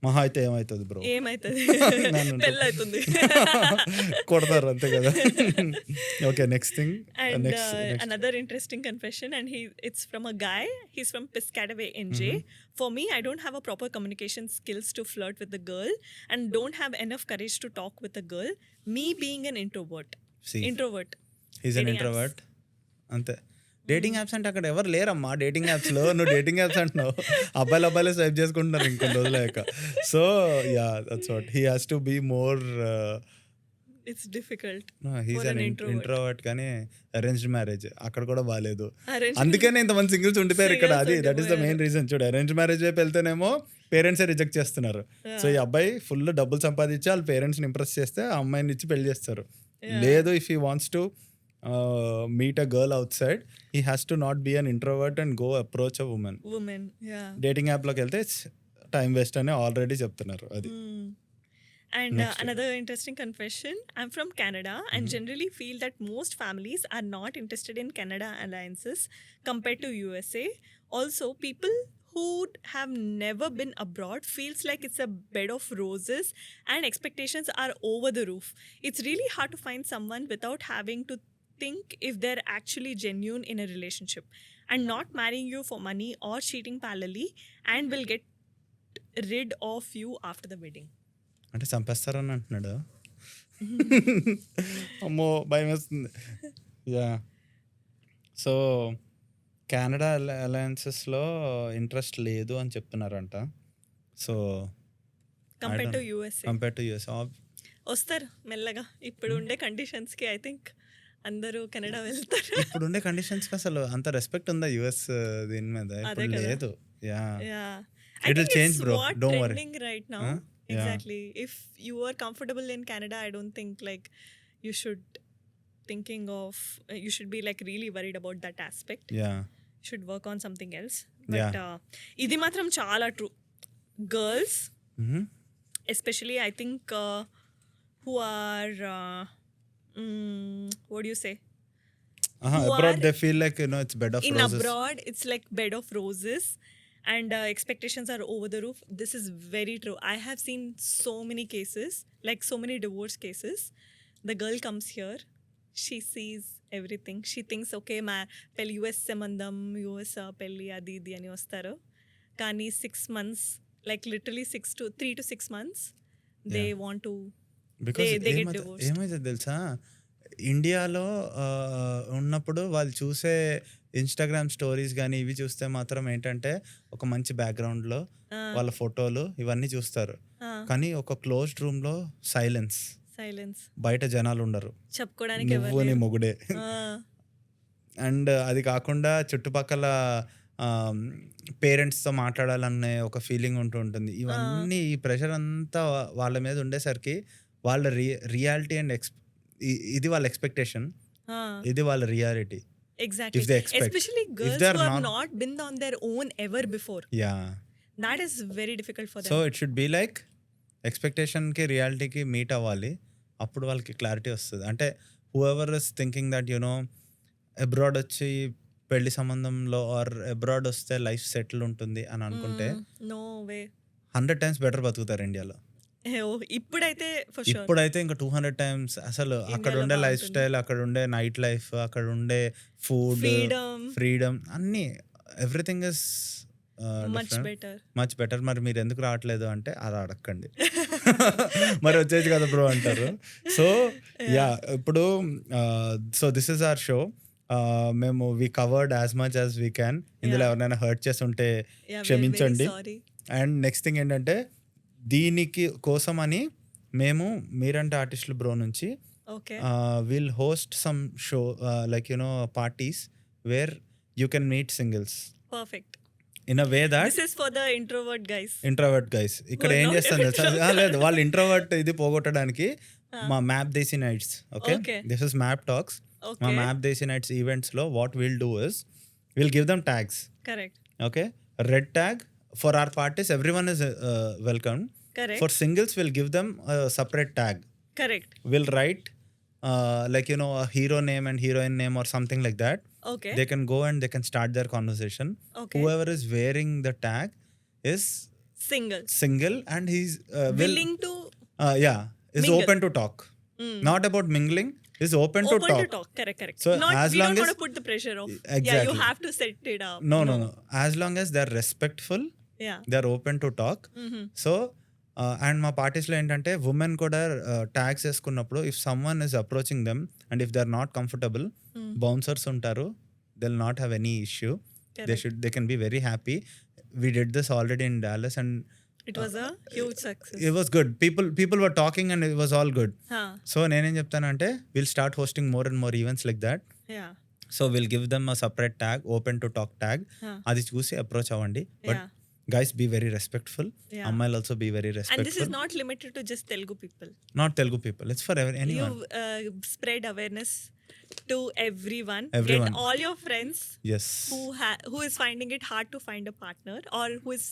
Speaker 1: మహా అయితే ఏమవుతుంది bro?
Speaker 2: ఏమైతుంది?
Speaker 1: నన్ను
Speaker 2: పెళ్ళవుతుంది.
Speaker 1: కొడతారు అంతే కదా. Okay, next thing.
Speaker 2: And
Speaker 1: next
Speaker 2: another interesting confession, and it's from a guy. He's from Piscataway, NJ. For me, I don't have a proper communication skills to flirt with the girl, and don't have enough courage to talk with a girl. Me being an introvert. Introvert.
Speaker 1: He's an
Speaker 2: Dating
Speaker 1: introvert అంతే. Dating apps అంటే అక్కడ ఎవరు లేరమ్మా. Dating యాప్స్లో నువ్వు dating apps అంటున్నావు, అబ్బాయిలే swipe చేసుకుంటున్నారు ఇంకొన్ని రోజులయ్యాక. So yeah, that's what he has to be more.
Speaker 2: It's difficult.
Speaker 1: He's
Speaker 2: for
Speaker 1: an
Speaker 2: an introvert.
Speaker 1: Introvert. కానీ అరేంజ్డ్ మ్యారేజ్ అక్కడ కూడా బాగాలేదు.
Speaker 2: Arranged
Speaker 1: అందుకనే ఇంతమంది సింగిల్స్ ఉండిపోయారు ఇక్కడ.
Speaker 2: Singles
Speaker 1: అది దట్ ఈస్ ద మెయిన్
Speaker 2: ఉండిపోయారు.
Speaker 1: రీజన్. చూడు, అరేంజ్ మ్యారేజ్ వైపు వెళ్తేనేమో పేరెంట్సే రిజెక్ట్ చేస్తున్నారు. సో ఈ అబ్బాయి ఫుల్ డబ్బులు సంపాదించి వాళ్ళ పేరెంట్స్ని ఇంప్రెస్ చేస్తే ఆ అమ్మాయిని ఇచ్చి పెళ్లి చేస్తారు. లేదు, if he wants to meet a girl outside, he has to not be an introvert and go approach a women.
Speaker 2: women. Yeah.
Speaker 1: Dating యాప్లోకి వెళ్తే టైం వేస్ట్ అని ఆల్రెడీ చెప్తున్నారు. అది
Speaker 2: And
Speaker 1: Next.
Speaker 2: another interesting confession, I'm from Canada and generally feel that most families are not interested in Canada alliances compared to USA. Also, people who have never been abroad feels like it's a bed of roses and expectations are over the roof. It's really hard to find someone without having to think if they're actually genuine in a relationship and not marrying you for money or cheating parallelly and will get rid of you after the wedding.
Speaker 1: అంటే చంపేస్తారని అంటున్నాడు. అమ్మో, భయం వేస్తుంది. Yeah, so Canada అలయన్సెస్లో interest లేదు అని చెప్తున్నారంట. So
Speaker 2: Compared to USA.
Speaker 1: Compare to US
Speaker 2: వస్తారు మెల్లగా. ఇప్పుడు ఉండే కండిషన్స్కి ఐ థింక్ అందరూ కెనడా వెళ్తారు.
Speaker 1: ఇప్పుడు ఉండే కండిషన్స్కి అసలు అంత రెస్పెక్ట్ ఉందా యుఎస్ దీని మీద?
Speaker 2: అదే
Speaker 1: ఇప్పుడు
Speaker 2: కదా.
Speaker 1: లేదు. Yeah,
Speaker 2: Yeah.
Speaker 1: It will change, bro. Don't worry.
Speaker 2: Trending right now.
Speaker 1: Huh? Yeah.
Speaker 2: Exactly. If you are comfortable in Canada, I don't think like you should thinking of you should be like really worried about that aspect.
Speaker 1: Yeah,
Speaker 2: You should work on something else. But
Speaker 1: Yeah.
Speaker 2: ఇది మాత్రం చాలా true. Girls, especially I think who are what do you say? Who
Speaker 1: abroad
Speaker 2: are
Speaker 1: they feel like it's bed of
Speaker 2: in
Speaker 1: roses.
Speaker 2: abroad it's like bed of roses and expectations are over the roof. This is very true. I have seen so many cases, like so many divorce cases. The girl comes here, she sees everything, she thinks okay ma pelli US sambandham US pelli adi idi ani vastaru kani 6 months, like literally 3 to 6 months they want to
Speaker 1: because
Speaker 2: they get divorced.
Speaker 1: ఏమైతే తెలుసా, ఇండియాలో ఉన్నప్పుడు వాళ్ళు చూసే Instagram stories కానీ ఇవి చూస్తే మాత్రం ఏంటంటే ఒక మంచి బ్యాక్గ్రౌండ్లో వాళ్ళ ఫోటోలు ఇవన్నీ చూస్తారు. కానీ ఒక క్లోజ్డ్ రూమ్లో సైలెన్స్, బయట జనాలు ఉండరు,
Speaker 2: చెప్పుకోవడానికి
Speaker 1: నువ్వు నీ మొగుడే. అండ్ అది కాకుండా చుట్టుపక్కల పేరెంట్స్తో మాట్లాడాలనే ఒక ఫీలింగ్ ఉంటుంది. ఇవన్నీ ఈ ప్రెషర్ అంతా వాళ్ళ మీద ఉండేసరికి వాళ్ళ రియాలిటీ అండ్ ఇది వాళ్ళ ఎక్స్పెక్టేషన్, ఇది వాళ్ళ reality.
Speaker 2: Exactly.
Speaker 1: If they expect.
Speaker 2: Especially girls
Speaker 1: they
Speaker 2: who
Speaker 1: are
Speaker 2: have not been on their own ever before.
Speaker 1: Yeah,
Speaker 2: That is very difficult for them.
Speaker 1: So it should be like ఎక్స్పెక్టేషన్కి రియాలిటీకి meet అవ్వాలి. అప్పుడు వాళ్ళకి clarity వస్తుంది. అంటే whoever is thinking that abroad వచ్చి పెళ్లి సంబంధంలో ఆర్ అబ్రాడ్ వస్తే లైఫ్ సెటిల్ ఉంటుంది అని అనుకుంటే
Speaker 2: No way.
Speaker 1: 100 times బెటర్ బతుకుతారు ఇండియాలో.
Speaker 2: ఇప్పుడైతే for sure.
Speaker 1: ఇప్పుడైతే ఇంకా 200 times అసలు అక్కడ ఉండే లైఫ్ స్టైల్, అక్కడ ఉండే నైట్ లైఫ్, అక్కడ ఉండే ఫుడ్, ఫ్రీడమ్ అన్నీ everything is
Speaker 2: Much better.
Speaker 1: Much better. మరి మీరు ఎందుకు రావట్లేదు అంటే అలా అడగండి. మరి వచ్చేది కదా బ్రో అంటారు. సో యా, ఇప్పుడు so this is our show. మేము we covered as much as we can. ఇందులో ఎవరినైనా హర్ట్ చేస్తుంటే
Speaker 2: Yeah,
Speaker 1: క్షమించండి.
Speaker 2: very sorry.
Speaker 1: And next thing ఏంటంటే దీనికి కోసం అని మేము మీరంటే ఆర్టిస్టులు బ్రో నుంచి
Speaker 2: Okay.
Speaker 1: Will host some show like parties where you can meet singles
Speaker 2: Perfect.
Speaker 1: In a way that
Speaker 2: This is for the introvert guys.
Speaker 1: Introvert guys ఇక్కడ
Speaker 2: Who are
Speaker 1: ఏం
Speaker 2: not
Speaker 1: చేస్తాను తెలుసా, లేదు వాళ్ళు ఇంట్రోవర్ట్ ఇది పోగొట్టడానికి మా Map Desi Nights. Okay,
Speaker 2: Okay.
Speaker 1: This is Map Talks. మా
Speaker 2: Okay.
Speaker 1: మ్యాప్ దేశీ నైట్స్ ఈవెంట్స్లో what will do is will give them tags.
Speaker 2: Correct.
Speaker 1: Okay, red tag for our parties, everyone is welcome.
Speaker 2: Correct.
Speaker 1: For singles, we'll give them a separate tag.
Speaker 2: Correct.
Speaker 1: We'll write like a hero name and heroine name or something like that.
Speaker 2: Okay.
Speaker 1: They can go and they can start their conversation.
Speaker 2: Okay.
Speaker 1: Whoever is wearing the tag is
Speaker 2: single
Speaker 1: and he's
Speaker 2: willing to
Speaker 1: is
Speaker 2: mingle.
Speaker 1: open to talk. Not about mingling, is open to talk.
Speaker 2: Correct.
Speaker 1: So
Speaker 2: Not,
Speaker 1: as
Speaker 2: we
Speaker 1: long
Speaker 2: don't
Speaker 1: as
Speaker 2: want to put the pressure of you
Speaker 1: exactly,
Speaker 2: have to set it up.
Speaker 1: no, as long as they're respectful, they're open to talk. So and మా పార్టీస్లో ఏంటంటే women కూడా tags వేసుకున్నప్పుడు if someone is approaching them and if they are not comfortable, bouncers ఉంటారు, they will not have any issue. They can be very happy. We did this already in Dallas and
Speaker 2: it was a huge success.
Speaker 1: It was good. People were talking and it was all good. So నేనేం చెప్తానంటే we'll start hosting more and more events like that. So we'll give them a separate tag, open to talk tag. అది చూసి approach అవ్వండి. But guys, be very respectful. Ammail also be very respectful.
Speaker 2: And this is not limited to just Telugu people.
Speaker 1: Not Telugu people. It's for anyone.
Speaker 2: You spread awareness to everyone.
Speaker 1: Everyone.
Speaker 2: Get all your friends
Speaker 1: Yes.
Speaker 2: who is finding it hard to find a partner or who is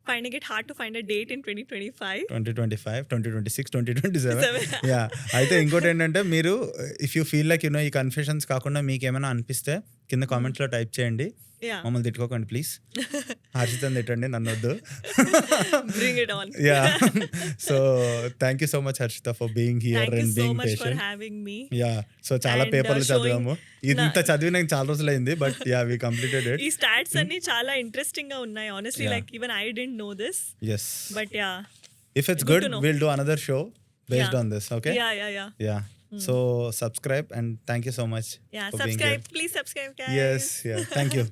Speaker 2: finding it hard to find a date in 2025,
Speaker 1: 2026, 2027. Yeah అయితే ఇంకోటి ఏంటంటే మీరు if you feel like ఈ confusions కాకుండా మీకు ఏమైనా అనిపిస్తే కింద కామెంట్స్లో టైప్ చేయండి. మమ్మల్ని తిట్టుకోకండి ప్లీజ్. హర్షితని తిట్టండి, నన్ను వద్దు.
Speaker 2: bring it on.
Speaker 1: Yeah so thank you so much Harshitha for being here
Speaker 2: Thank you
Speaker 1: and
Speaker 2: so
Speaker 1: being
Speaker 2: much for
Speaker 1: patient.
Speaker 2: having me.
Speaker 1: Yeah so చాలా
Speaker 2: And,
Speaker 1: పేపర్లు
Speaker 2: showing-
Speaker 1: చదివాము. ఇంత చదివి నాకు చాలా రోజులు అయింది, but yeah we completed it.
Speaker 2: ఈ స్టాట్స్ అన్ని చాలా ఇంట్రెస్టింగ్ గా ఉన్నాయి. Honestly, like even I didn't know this.
Speaker 1: Yes.
Speaker 2: But yeah.
Speaker 1: If it's
Speaker 2: Good
Speaker 1: good,
Speaker 2: to know.
Speaker 1: we'll do another show based on this, okay?
Speaker 2: Yeah.
Speaker 1: Yeah. So subscribe and thank you so much.
Speaker 2: Yeah,
Speaker 1: for being
Speaker 2: subscribe.
Speaker 1: here.
Speaker 2: Please subscribe, guys.
Speaker 1: Yes, yeah. Thank you.